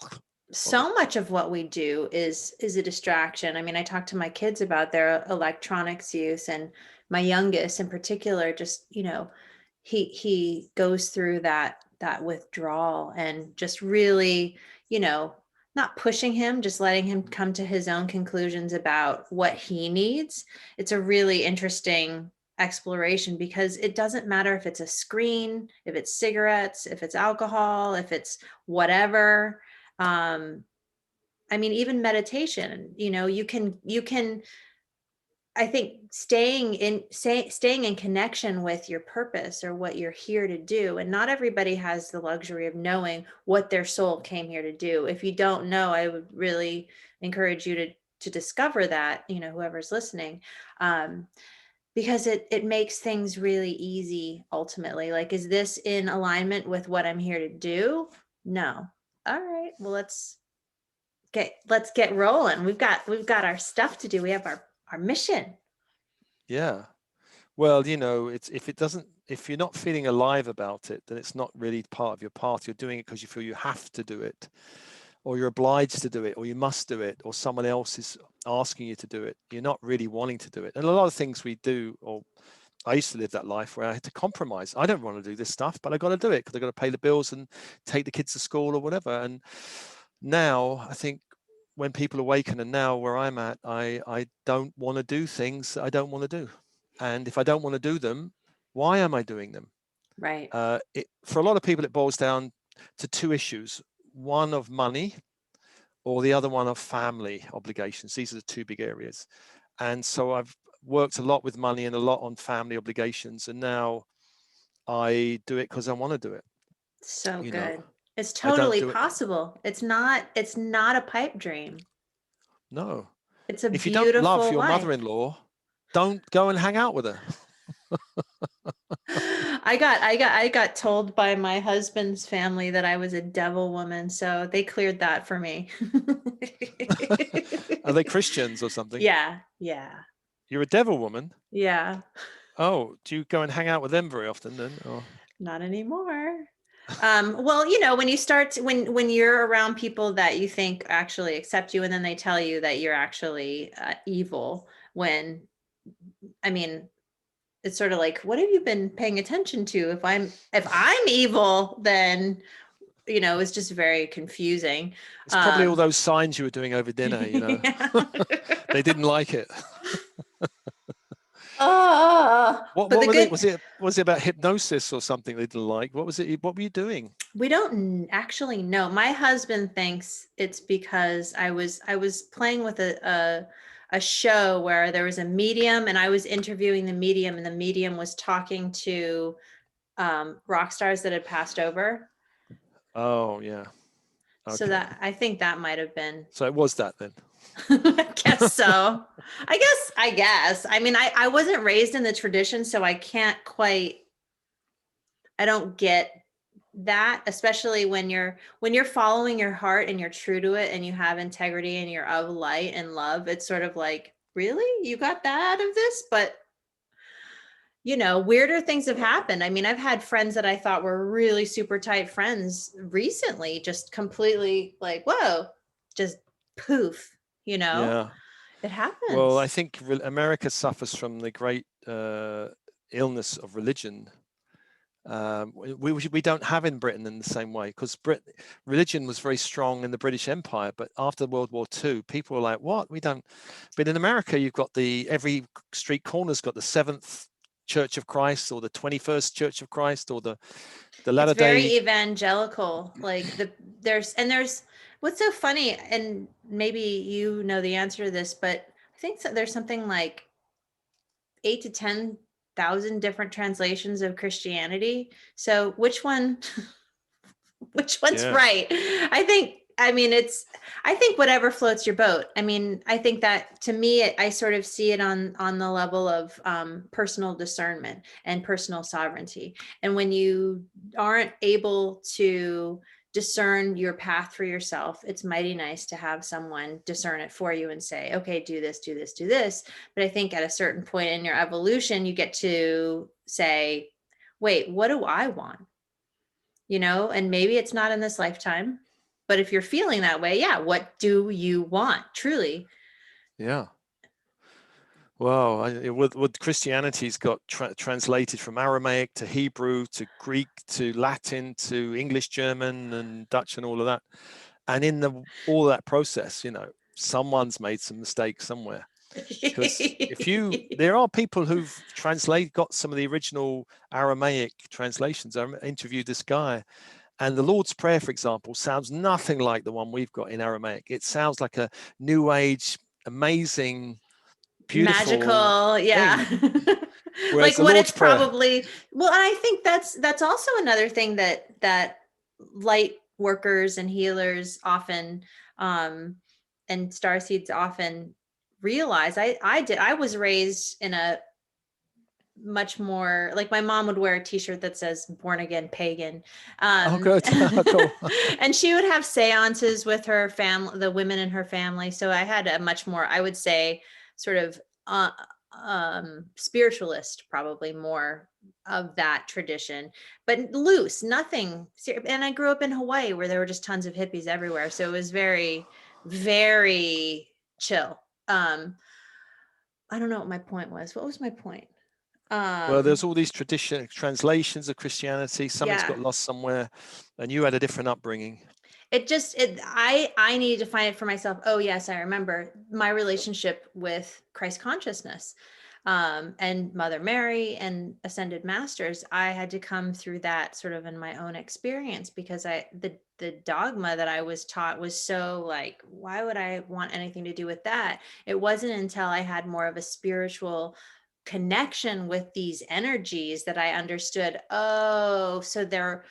B: So much of what we do is a distraction. I mean, I talk to my kids about their electronics use, and my youngest in particular, just, he goes through that withdrawal, and just really, you know, not pushing him, just letting him come to his own conclusions about what he needs. It's a really interesting exploration, because it doesn't matter if it's a screen, if it's cigarettes, if it's alcohol, if it's whatever. um I mean, even meditation, you can I think staying in connection with your purpose or what you're here to do. And not everybody has the luxury of knowing what their soul came here to do. If you don't know, I would really encourage you to discover that, whoever's listening. Because it makes things really easy ultimately. Like, is this in alignment with what I'm here to do? No. All right. Well, let's get rolling. We've got our stuff to do. We have our mission.
A: Yeah. Well, it's if you're not feeling alive about it, then it's not really part of your path. You're doing it because you feel you have to do it, or you're obliged to do it, or you must do it, or someone else is asking you to do it. You're not really wanting to do it. And a lot of things we do, or I used to live that life where I had to compromise. I don't want to do this stuff, but I got to do it because I got to pay the bills and take the kids to school or whatever. And now I think when people awaken, and now where I'm at, I don't want to do things that I don't want to do. And if I don't want to do them, why am I doing them?
B: Right.
A: For a lot of people, it boils down to two issues: one of money, or the other one of family obligations. These are the two big areas. And so I've worked a lot with money and a lot on family obligations, and now I do it because I want to do it.
B: So
A: You know,
B: good. It's
A: I don't
B: totally
A: do it.
B: possible. It's not a pipe dream.
A: No.
B: It's a
A: If you don't love
B: beautiful
A: your
B: life.
A: mother-in-law, don't go and hang out with her.
B: I got told by my husband's family that I was a devil woman, so they cleared that for me.
A: Are they Christians or something?
B: Yeah, yeah,
A: You're a devil woman.
B: yeah.
A: Oh, do you go and hang out with them very often then? Or
B: Not anymore. Well, when you start when you're around people that you think actually accept you, and then they tell you that you're actually evil, when I mean, it's sort of like, what have you been paying attention to? If I'm evil, then it's just very confusing.
A: it's probably all those signs you were doing over dinner,
B: Yeah.
A: They didn't like it. What
B: But the
A: were they?
B: good,
A: Was it about hypnosis or something they didn't like? What was it? What were you doing?
B: we don't actually know. My husband thinks it's because I was playing with a show where there was a medium, and I was interviewing the medium, and the medium was talking to rock stars that had passed over.
A: Oh yeah.
B: So
A: Okay.
B: that, I think that might have been.
A: So it was that then.
B: I guess so. I guess. I mean, I wasn't raised in the tradition, so I can't quite, I don't get that, especially when you're following your heart and you're true to it and you have integrity and you're of light and love. It's sort of like, really? You got that out of this? But weirder things have happened. I mean, I've had friends that I thought were really super tight friends recently, just completely like, whoa, just poof,
A: Yeah.
B: it
A: Well, I
B: happens.
A: think America suffers from the great illness of religion. We don't have in Britain in the same way, because religion was very strong in the British Empire, but after World War II, people were like, "What? We don't." But in America, you've got every street corner's got the Seventh Church of Christ, or the 21st Church of Christ, or the
B: It's
A: Latter
B: very
A: Day.
B: evangelical. Like there's what's so funny, and maybe you know the answer to this, but I think there's something like 8 to 10,000 different translations of Christianity. So which one which one's
A: Yeah,
B: right? I think whatever floats your boat. I mean, I think that, to me, I sort of see it on the level of personal discernment and personal sovereignty. And when you aren't able to discern your path for yourself, it's mighty nice to have someone discern it for you and say, okay, do this, do this, do this. But I think at a certain point in your evolution, you get to say, wait, what do I want? And maybe it's not in this lifetime, but if you're feeling that way, yeah, what do you want truly?
A: yeah. Well, with Christianity's got translated from Aramaic to Hebrew to Greek to Latin to English, German, and Dutch, and all of that. And in all that process, someone's made some mistakes somewhere. Because there are people who've got some of the original Aramaic translations. I interviewed this guy, and the Lord's Prayer, for example, sounds nothing like the one we've got in Aramaic. It sounds like a new age, amazing beautiful
B: magical, yeah.
A: thing. Whereas
B: Like
A: the
B: what
A: Lord's
B: it's
A: Prayer,
B: probably, well, and I think that's also another thing that light workers and healers often um and starseeds often realize. I was raised in a much more, like, my mom would wear a t-shirt that says born again pagan,
A: oh, good, cool.
B: and she would have seances with her family, the women in her family. So I had a much more, I would say, sort of uh, spiritualist, probably more of that tradition, but loose, nothing and I grew up in Hawaii where there were just tons of hippies everywhere, so it was very, very chill. I don't know what my point was. What was my point?
A: Well,
B: Um,
A: there's all these tradition translations of Christianity. Something's
B: yeah,
A: got lost somewhere, and you had a different upbringing.
B: I needed to find it for myself. Oh yes, I remember my relationship with Christ consciousness, and Mother Mary and ascended masters. I had to come through that sort of in my own experience, because the dogma that I was taught was so, like, why would I want anything to do with that? It wasn't until I had more of a spiritual connection with these energies that I understood, oh, so they're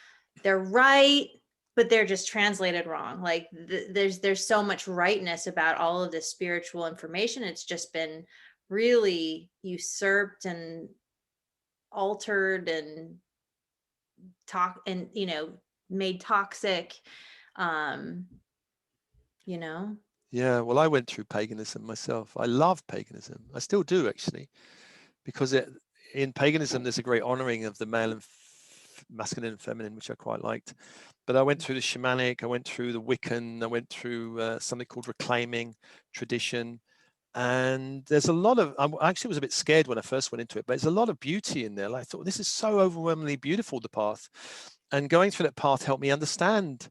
B: right, but they're just translated wrong. Like there's so much rightness about all of this spiritual information. It's just been really usurped and altered and talk and made toxic. Um, you know.
A: Yeah, well, I went through paganism myself. I love paganism. I still do, actually, because in paganism there's a great honoring of the male and masculine and feminine, which I quite liked. But I went through the shamanic, I went through the Wiccan, I went through something called reclaiming tradition. And there's a lot of, I actually was a bit scared when I first went into it, but there's a lot of beauty in there. Like, I thought, this is so overwhelmingly beautiful, the path. And going through that path helped me understand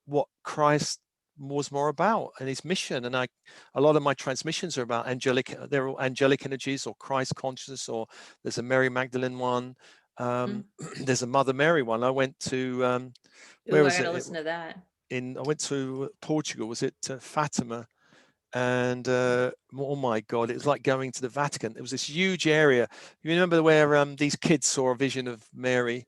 A: what Christ was more about and his mission. And a lot of my transmissions are about they're all angelic energies or Christ consciousness, or there's a Mary Magdalene one. There's a Mother Mary one. I went to, where
B: Ooh, I
A: was
B: gotta
A: it?
B: listen to that.
A: I went to Portugal. Was it Fatima? And oh my God, it was like going to the Vatican. It was this huge area. You remember where these kids saw a vision of Mary?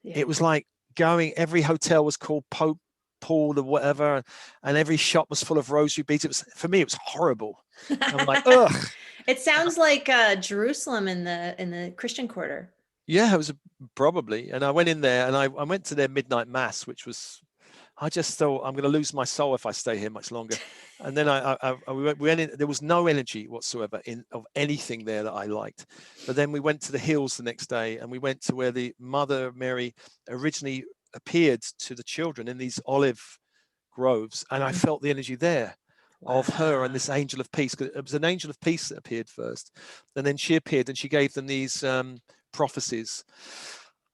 B: Yeah.
A: It was like every hotel was called Pope Paul or whatever, and every shop was full of rosary beads. It was, for me, it was horrible. I'm like, ugh.
B: It sounds like Jerusalem in the Christian quarter.
A: Yeah, it was probably. And I went in there and I went to their midnight mass, which was, I just thought, I'm going to lose my soul if I stay here much longer. And then we went in. There was no energy whatsoever of anything there that I liked. But then we went to the hills the next day, and we went to where the Mother Mary originally appeared to the children in these olive groves, and I felt the energy there of her and
B: Wow.
A: this angel of peace. It was an angel of peace that appeared first, and then she appeared and she gave them these prophecies.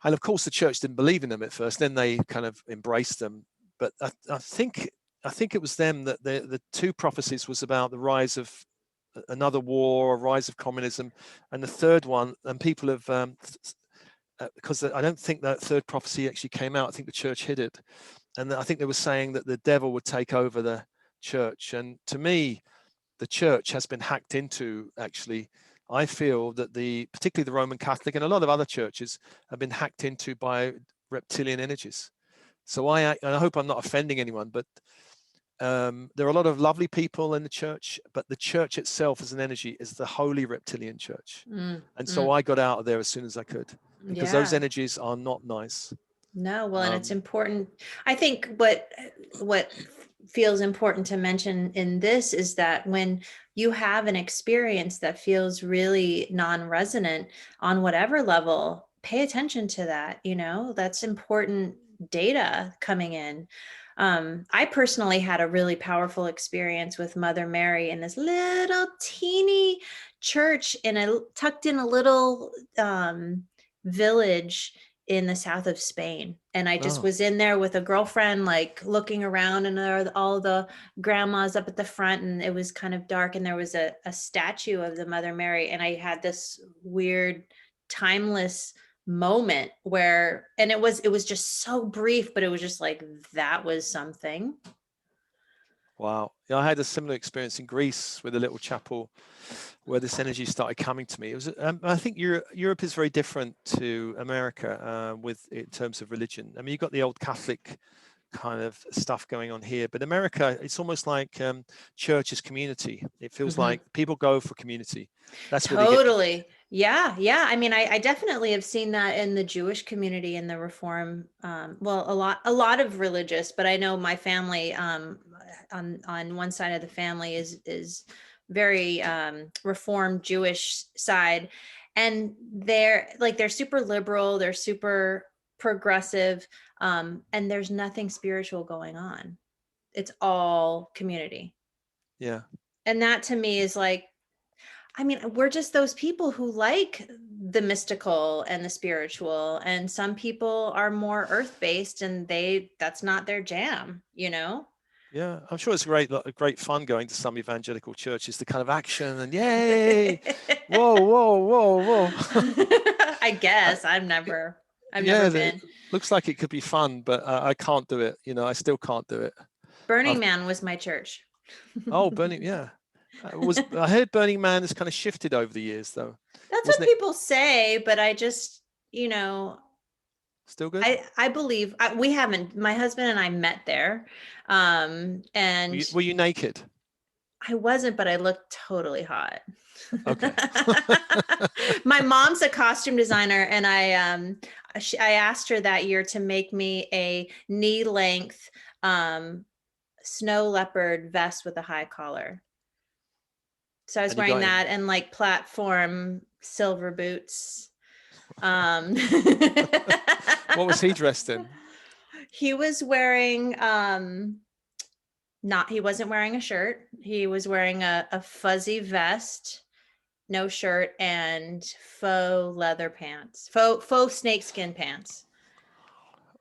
A: And of course, the church didn't believe in them at first. Then they kind of embraced them. But I think it was them that the two prophecies was about the rise of another war, a rise of communism, and the third one. And people have because I don't think that third prophecy actually came out. I think the church hid it, and I think they were saying that the devil would take over the church. And to me, the church has been hacked into. Actually, I feel that particularly the Roman Catholic and a lot of other churches have been hacked into by reptilian energies. So I hope I'm not offending anyone, but there are a lot of lovely people in the church, but the church itself as an energy is the holy reptilian church. And so I got out of there as soon as I could, because those
B: Yeah.
A: energies are not nice.
B: No, well, and it's important. I think what feels important to mention in this is that when you have an experience that feels really non-resonant on whatever level, pay attention to that. That's important data coming in. I personally had a really powerful experience with Mother Mary in this little teeny church tucked in a little village in the south of Spain. And I just
A: Oh,
B: was in there with a girlfriend, like looking around, and there are all the grandmas up at the front, and it was kind of dark, and there was a statue of the Mother Mary. And I had this weird, timeless moment and it was just so brief, but it was just like, that was something.
A: Wow. Yeah, I had a similar experience in Greece with a little chapel where this energy started coming to me. It was, I think Europe is very different to America with in terms of religion. I mean, you've got the old Catholic kind of stuff going on here, but America, it's almost like church is community. It feels
B: Mhm.
A: like people go for community. That's where they get.
B: Totally. Yeah, yeah. I mean, I definitely have seen that in the Jewish community and the Reform. Well, a lot of religious, but I know my family, on one side of the family is very Reformed Jewish side, and they're super liberal, they're super progressive, and there's nothing spiritual going on. It's all community,
A: Yeah.
B: and that to me is like, I mean, we're just those people who like the mystical and the spiritual, and some people are more earth-based and that's not their jam, you know?
A: Yeah, I'm sure it's great fun going to some evangelical churches, the kind of action and yay, whoa, whoa, whoa, whoa.
B: I
A: I,
B: guess I've never
A: yeah, it
B: been.
A: looks like it could be fun, but I can't do it. I still can't do it.
B: Burning
A: I've
B: Man was my church.
A: Burning, yeah. I heard Burning Man has kind of shifted over the years, though,
B: That's what
A: wasn't it?
B: people say, but I just, you know,
A: Still good?
B: I believe we haven't, my husband and I met there.
A: Were
B: And
A: you, were you naked?
B: I wasn't, but I looked totally hot.
A: Okay.
B: My mom's a costume designer, and I asked her that year to make me a knee length snow leopard vest with a high collar. So I was
A: And you
B: wearing
A: got him.
B: that and like platform silver boots. Um,
A: What was he dressed in?
B: he was wearing not he wasn't wearing a shirt. He was wearing a fuzzy vest, no shirt, and faux leather pants, faux snakeskin pants.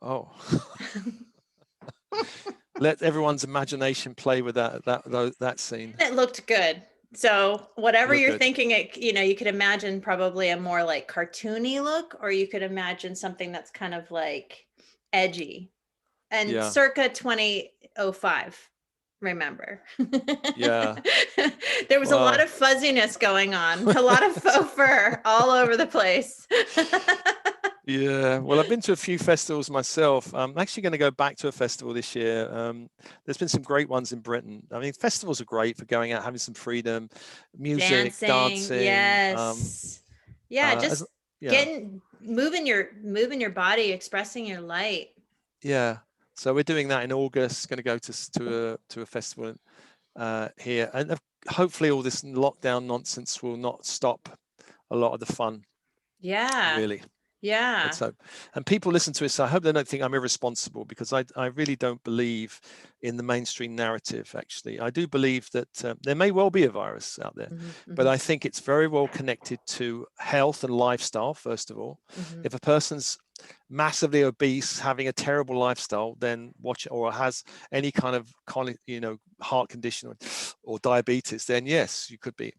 A: Oh, let everyone's imagination play with that scene.
B: It looked good. So whatever
A: Look
B: you're
A: good.
B: thinking, you could imagine probably a more like cartoony look, or you could imagine something that's kind of like edgy and
A: Yeah,
B: circa 2005. Remember,
A: yeah.
B: there was a lot
A: Wow.
B: of fuzziness going on, a lot of faux fur all over the place.
A: Yeah, well, I've been to a few festivals myself. I'm actually going to go back to a festival this year. There's been some great ones in Britain. I mean, festivals are great for going out, having some freedom, music,
B: Dancing,
A: dancing.
B: yes. Yeah,
A: As,
B: just
A: yeah,
B: moving your body, expressing your light.
A: yeah. So we're doing that in August. Going to go to a festival here, and hopefully all this lockdown nonsense will not stop a lot of the fun.
B: Yeah.
A: Really.
B: Yeah.
A: Let's hope. And people listen to it, so I hope they don't think I'm irresponsible, because I really don't believe in the mainstream narrative, actually. I do believe that there may well be a virus out there, but I think it's very well connected to health and lifestyle, first of all. If a person's massively obese, having a terrible lifestyle, then watch, or has any kind of heart condition or diabetes, then yes, you could be.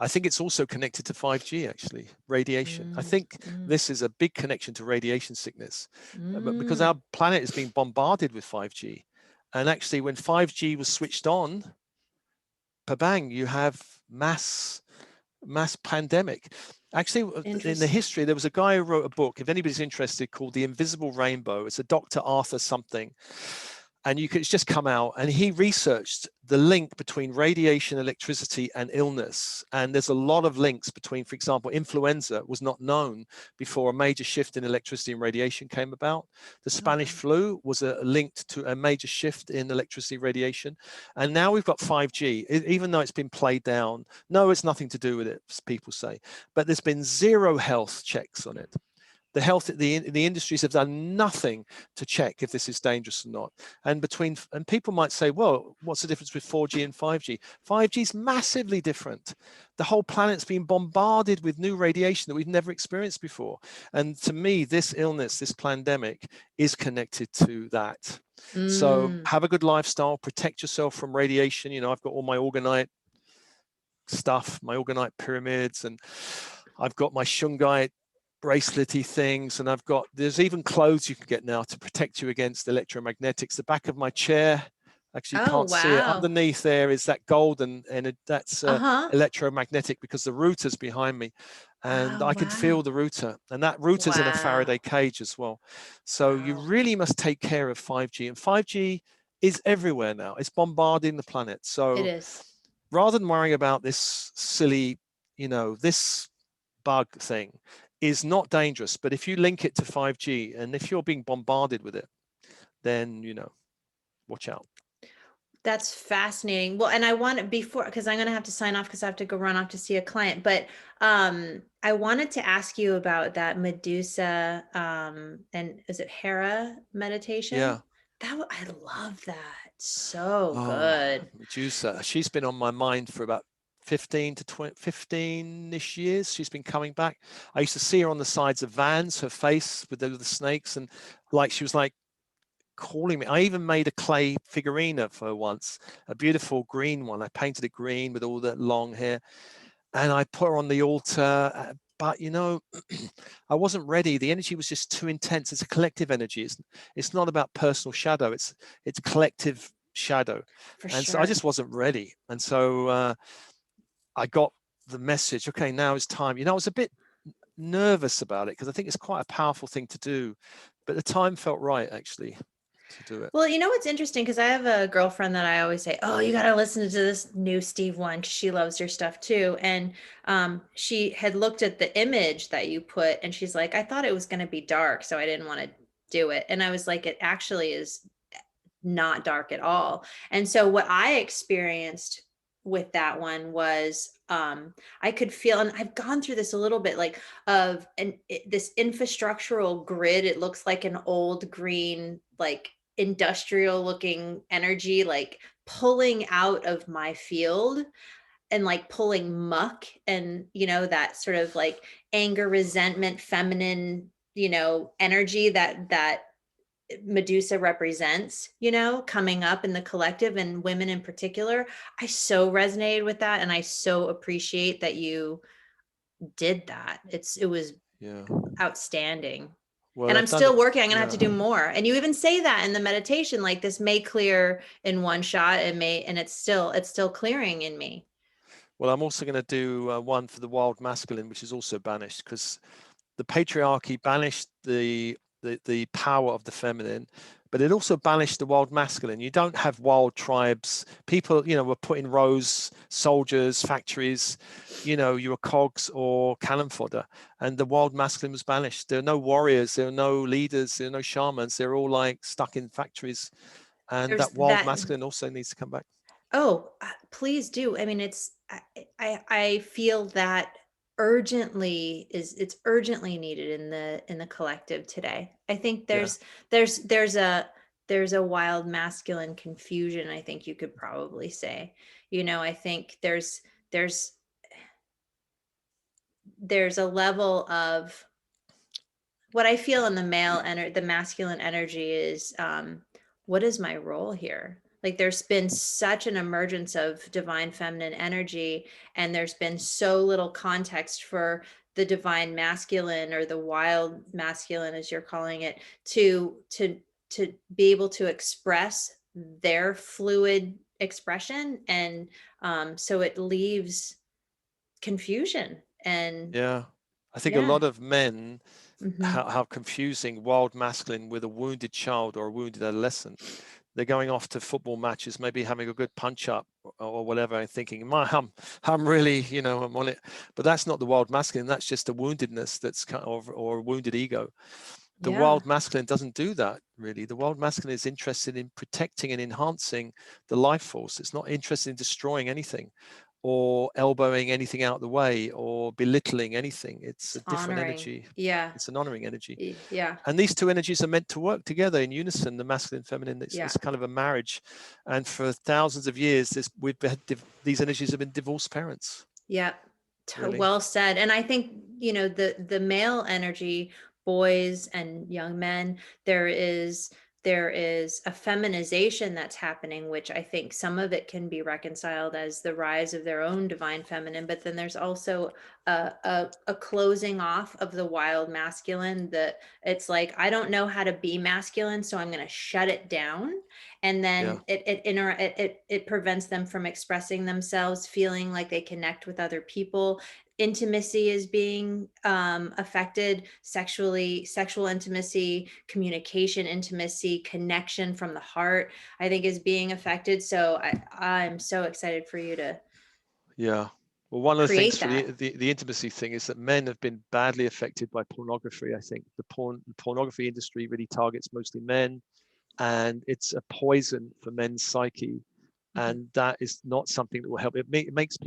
A: I think it's also connected to 5G, actually, radiation. I think this is a big connection to radiation sickness, but because our planet is being bombarded with 5G. And actually, when 5G was switched on, bang, you have mass pandemic. Actually, in the history, there was a guy who wrote a book, if anybody's interested, called The Invisible Rainbow. It's a Dr. Arthur something. And it's just come out, and he researched the link between radiation, electricity, and illness. And there's a lot of links between, for example, influenza was not known before a major shift in electricity and radiation came about. The Spanish flu was linked to a major shift in electricity radiation. And now we've got 5G, even though it's been played down. No, it's nothing to do with it, people say. But there's been zero health checks on it. The industries have done nothing to check if this is dangerous or not. And people might say, well, what's the difference with 4G and 5G? 5G is massively different. The whole planet's been bombarded with new radiation that we've never experienced before. And to me, this illness, this pandemic, is connected to that. So have a good lifestyle, protect yourself from radiation. I've got all my orgonite stuff, my orgonite pyramids, and I've got my shungite bracelety things, and there's even clothes you can get now to protect you against electromagnetics. The back of my chair, Actually, you
B: Oh,
A: can't see it.
B: wow.
A: Underneath there is that golden, and that's
B: Uh-huh.
A: electromagnetic because the router's behind me, and
B: Oh,
A: I can feel
B: wow.
A: the router, and that router's in a
B: Wow.
A: Faraday cage as well. So you
B: Wow.
A: really must take care of 5G, and 5G is everywhere now. It's bombarding the planet.
B: It
A: So
B: is.
A: rather than worrying about this silly, this bug thing is not dangerous. But if you link it to 5G, and if you're being bombarded with it, then watch out.
B: That's fascinating. Well, and I want to before because I'm gonna have to sign off because I have to go run off to see a client. But I wanted to ask you about that Medusa and is it Hera meditation?
A: Yeah.
B: I love that. So
A: Oh,
B: good.
A: Medusa. She's been on my mind for about 15 to 20, 15-ish years. She's been coming back. I used to see her on the sides of vans, her face with the snakes, and she was like calling me. I even made a clay figurine of her once, a beautiful green one. I painted it green with all that long hair, and I put her on the altar. But I wasn't ready. The energy was just too intense. It's a collective energy. It's not about personal shadow. It's collective shadow,
B: For
A: and so I
B: sure.
A: just wasn't ready. And so I got the message. Okay, now it's time. I was a bit nervous about it because I think it's quite a powerful thing to do, but the time felt right actually to do it.
B: Well, you know what's interesting because I have a girlfriend that I always say, "Oh, you got to listen to this new Steve one because she loves your stuff too." And she had looked at the image that you put, and she's like, "I thought it was going to be dark, so I didn't want to do it." And I was like, "It actually is not dark at all." And so what I experienced with that one was I could feel, and I've gone through this a little bit, like this infrastructural grid. It looks like an old green, like industrial looking energy, like pulling out of my field and like pulling muck and that sort of like anger, resentment, feminine energy that Medusa represents, coming up in the collective and women in particular. I so resonated with that, and I so appreciate that you did that. It was
A: Yeah.
B: outstanding.
A: Well,
B: And I'm
A: I've done
B: still
A: it.
B: working. I'm gonna have
A: Yeah.
B: to do more. And you even say that in the meditation, like this may clear in one shot, and it's still clearing in me.
A: Well, I'm also going to do one for the wild masculine, which is also banished because the patriarchy banished the power of the feminine, but it also banished the wild masculine. You don't have wild tribes. People, were put in rows, soldiers, factories. You were cogs or cannon fodder, and the wild masculine was banished. There are no warriors. There are no leaders. There are no shamans. They're all like stuck in factories, and
B: There's
A: that wild
B: that.
A: masculine also needs to come back.
B: Oh, please do. I mean, I feel that it's urgently needed in the collective today. I think
A: Yeah.
B: there's a wild masculine confusion, I think you could probably say. I think there's there's a level of what I feel in the masculine energy is, what is my role here? Like there's been such an emergence of divine feminine energy, and there's been so little context for the divine masculine or the wild masculine, as you're calling it, to be able to express their fluid expression, and so it leaves confusion and
A: Yeah. I think a
B: yeah.
A: lot of men
B: Hmm.
A: how confusing wild masculine with a wounded child or a wounded adolescent. They're going off to football matches, maybe having a good punch up or whatever, and thinking, I'm really, I'm on it. But that's not the wild masculine. That's just a woundedness that's kind of, or a wounded ego. The
B: Yeah.
A: wild masculine doesn't do that really. The wild masculine is interested in protecting and enhancing the life force. It's not interested in destroying anything or elbowing anything out of the way or belittling anything. It's
B: It's
A: a different
B: honoring.
A: energy.
B: Yeah.
A: It's an honoring energy.
B: Yeah.
A: And these two energies are meant to work together in unison, the masculine and feminine.
B: Yeah.
A: It's kind of a marriage. And for thousands of years, these energies have been divorced parents,
B: Yeah.
A: really.
B: Well said. And I think, the male energy, boys and young men, there is there is a feminization that's happening, which I think some of it can be reconciled as the rise of their own divine feminine, but then there's also a closing off of the wild masculine, that it's like, I don't know how to be masculine, so I'm going to shut it down. And
A: Yeah.
B: then it prevents them from expressing themselves, feeling like they connect with other people. Intimacy is being affected, sexual intimacy, communication intimacy, connection from the heart, I think, is being affected. So I'm so excited for you to
A: Yeah. Well, one of the things
B: create
A: for
B: that.
A: the intimacy thing is that men have been badly affected by pornography. I think the pornography industry really targets mostly men, and it's a poison for men's psyche.
B: Mhm.
A: And that is not something that will help. It makes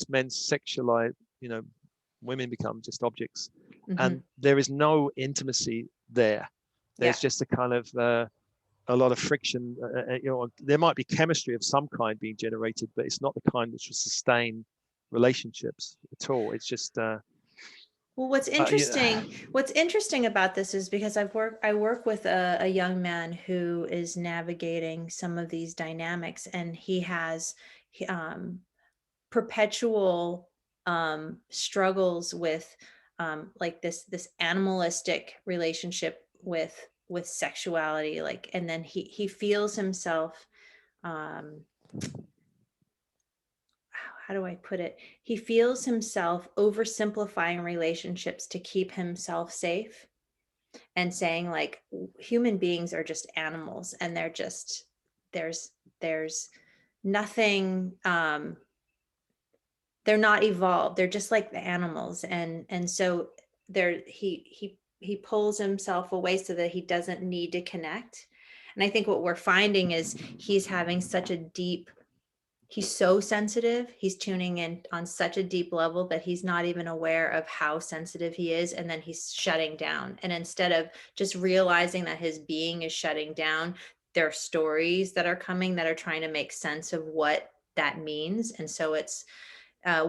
A: men sexualize, you know, women become just objects, and
B: Mhm.
A: there is no intimacy there.
B: Yeah.
A: There's just a kind of a lot of friction. You know, there might be chemistry of some kind being generated, but it's not the kind which will sustain relationships at all. It's just
B: Well,
A: yeah,
B: what's interesting about this is because I work with a young man who is navigating some of these dynamics, and he has perpetual struggles with like this animalistic relationship with sexuality, like, and then he feels himself um how do I put it? He feels himself oversimplifying relationships to keep himself safe, and saying like human beings are just animals, and they're just, there's nothing, they're not evolved, they're just like the animals. And so there he pulls himself away so that he doesn't need to connect. And I think what we're finding is he's having such a deep, he's so sensitive, he's tuning in on such a deep level that he's not even aware of how sensitive he is, and then he's shutting down. And instead of just realizing that his being is shutting down, there are stories that are coming that are trying to make sense of what that means. And so it's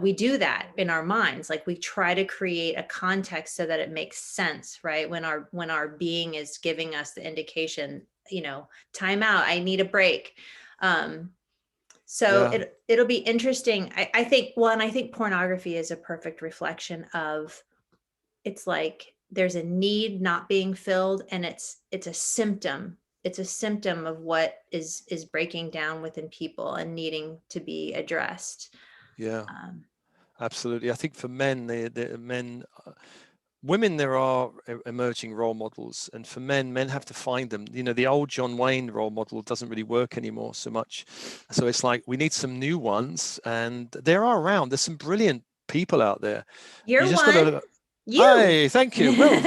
B: we do that in our minds, like we try to create a context so that it makes sense, right? When our being is giving us the indication, time out, I need a break. So
A: yeah,
B: it'll be interesting. I think, well, and I think pornography is a perfect reflection of, it's like there's a need not being filled, and it's a symptom. It's a symptom of what is breaking down within people and needing to be addressed.
A: yeah,
B: Um,
A: absolutely. I think for men, women, there are emerging role models, and for men have to find them. You know, the old John Wayne role model doesn't really work anymore so much. So it's like we need some new ones, and there are around. There's some brilliant people out there. You
B: you're
A: just got
B: one.
A: to.
B: You.
A: Hey, thank you. Well,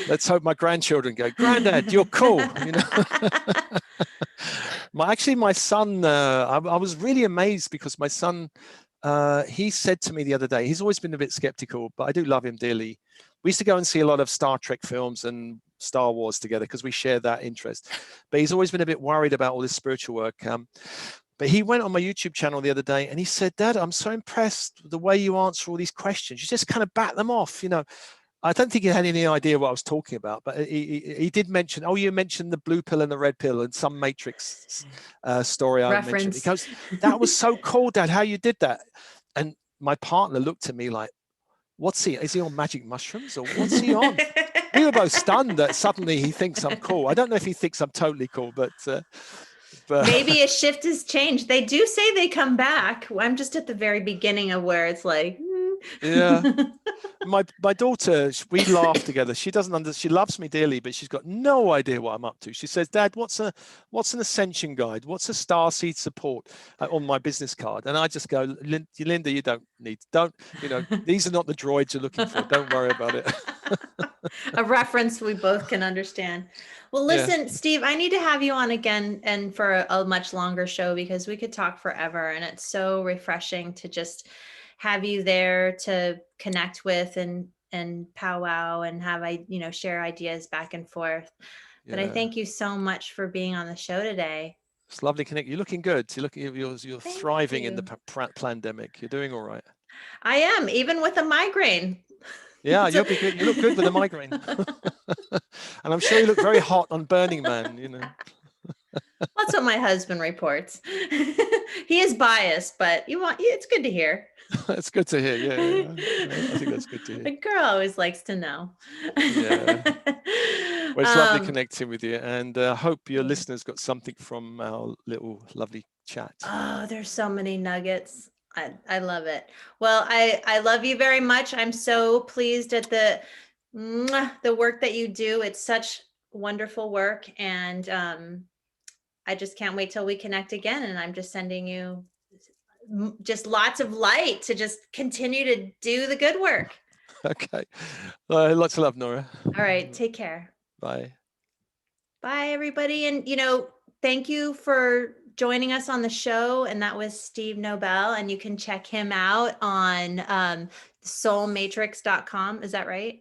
A: let's hope my grandchildren go, Granddad, you're cool. You know, my son. I was really amazed because my son. He said to me the other day, he's always been a bit skeptical, but I do love him dearly. We used to go and see a lot of Star Trek films and Star Wars together because we share that interest. But he's always been a bit worried about all this spiritual work. But he went on my YouTube channel the other day and he said, Dad, I'm so impressed with the way you answer all these questions. You just kind of bat them off, you know. I don't think he had any idea what I was talking about, but he did mention, oh, you mentioned the blue pill and the red pill and some Matrix story I mentioned. He
B: Reference.
A: goes, that was so cool, Dad, how you did that. And my partner looked at me like, is he on magic mushrooms or what's he on? We were both stunned that suddenly he thinks I'm cool. I don't know if he thinks I'm totally cool, but
B: Maybe a shift has changed. They do say they come back. I'm just at the very beginning of where it's like,
A: yeah. My daughter, we laugh together. She doesn't she loves me dearly, but she's got no idea what I'm up to. She says, Dad, what's an ascension guide? What's a star seed support on my business card? And I just go, Linda, you don't, these are not the droids you're looking for. Don't worry about it.
B: a reference we both can understand. Well,
A: Yeah.
B: listen, Steve, I need to have you on again and for a much longer show, because we could talk forever, and it's so refreshing to just have you there to connect with and powwow and have share ideas back and forth. But I
A: Yeah.
B: thank you so much for being on the show today.
A: It's lovely connect. You're looking good. You're
B: Thank
A: thriving in the
B: you.
A: pandemic. You're doing all right.
B: I am, even with a migraine.
A: Yeah, you'll be good. You look good with a migraine. And I'm sure you look very hot on Burning Man, you know.
B: That's what my husband reports. He is biased, but it's good to hear.
A: That's good to hear. Yeah. I think that's good to hear.
B: A girl always likes to know.
A: Yeah. Well, it's lovely
B: Um,
A: connecting with you, and I hope your
B: yeah.
A: listeners got something from our little lovely chat.
B: Oh, there's so many nuggets. I love it. Well, I love you very much. I'm so pleased at the work that you do. It's such wonderful work, and I just can't wait till we connect again. And I'm just sending you just lots of light to just continue to do the good work.
A: Okay. Lots of love, Nora.
B: All right. Take care.
A: Bye.
B: Bye, everybody. And, thank you for joining us on the show. And that was Steve Nobel. And you can check him out on soulmatrix.com. Is that right?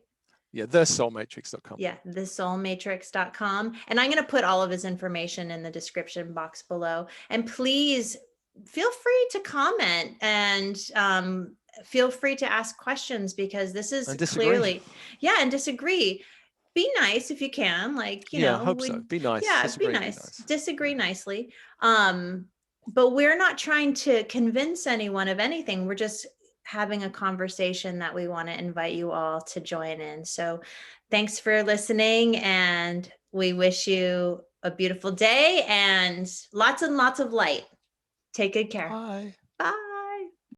A: Yeah, thesoulmatrix.com.
B: Yeah, thesoulmatrix.com. And I'm going to put all of his information in the description box below. And please feel free to comment and feel free to ask questions, because this is clearly, and disagree. Be nice if you can, like,
A: I hope so. Be nice.
B: Yeah,
A: Disagree,
B: be nice. Disagree nicely. But we're not trying to convince anyone of anything. We're just having a conversation that we want to invite you all to join in. So thanks for listening, and we wish you a beautiful day and lots of light. Take good care.
A: Bye.
B: Bye.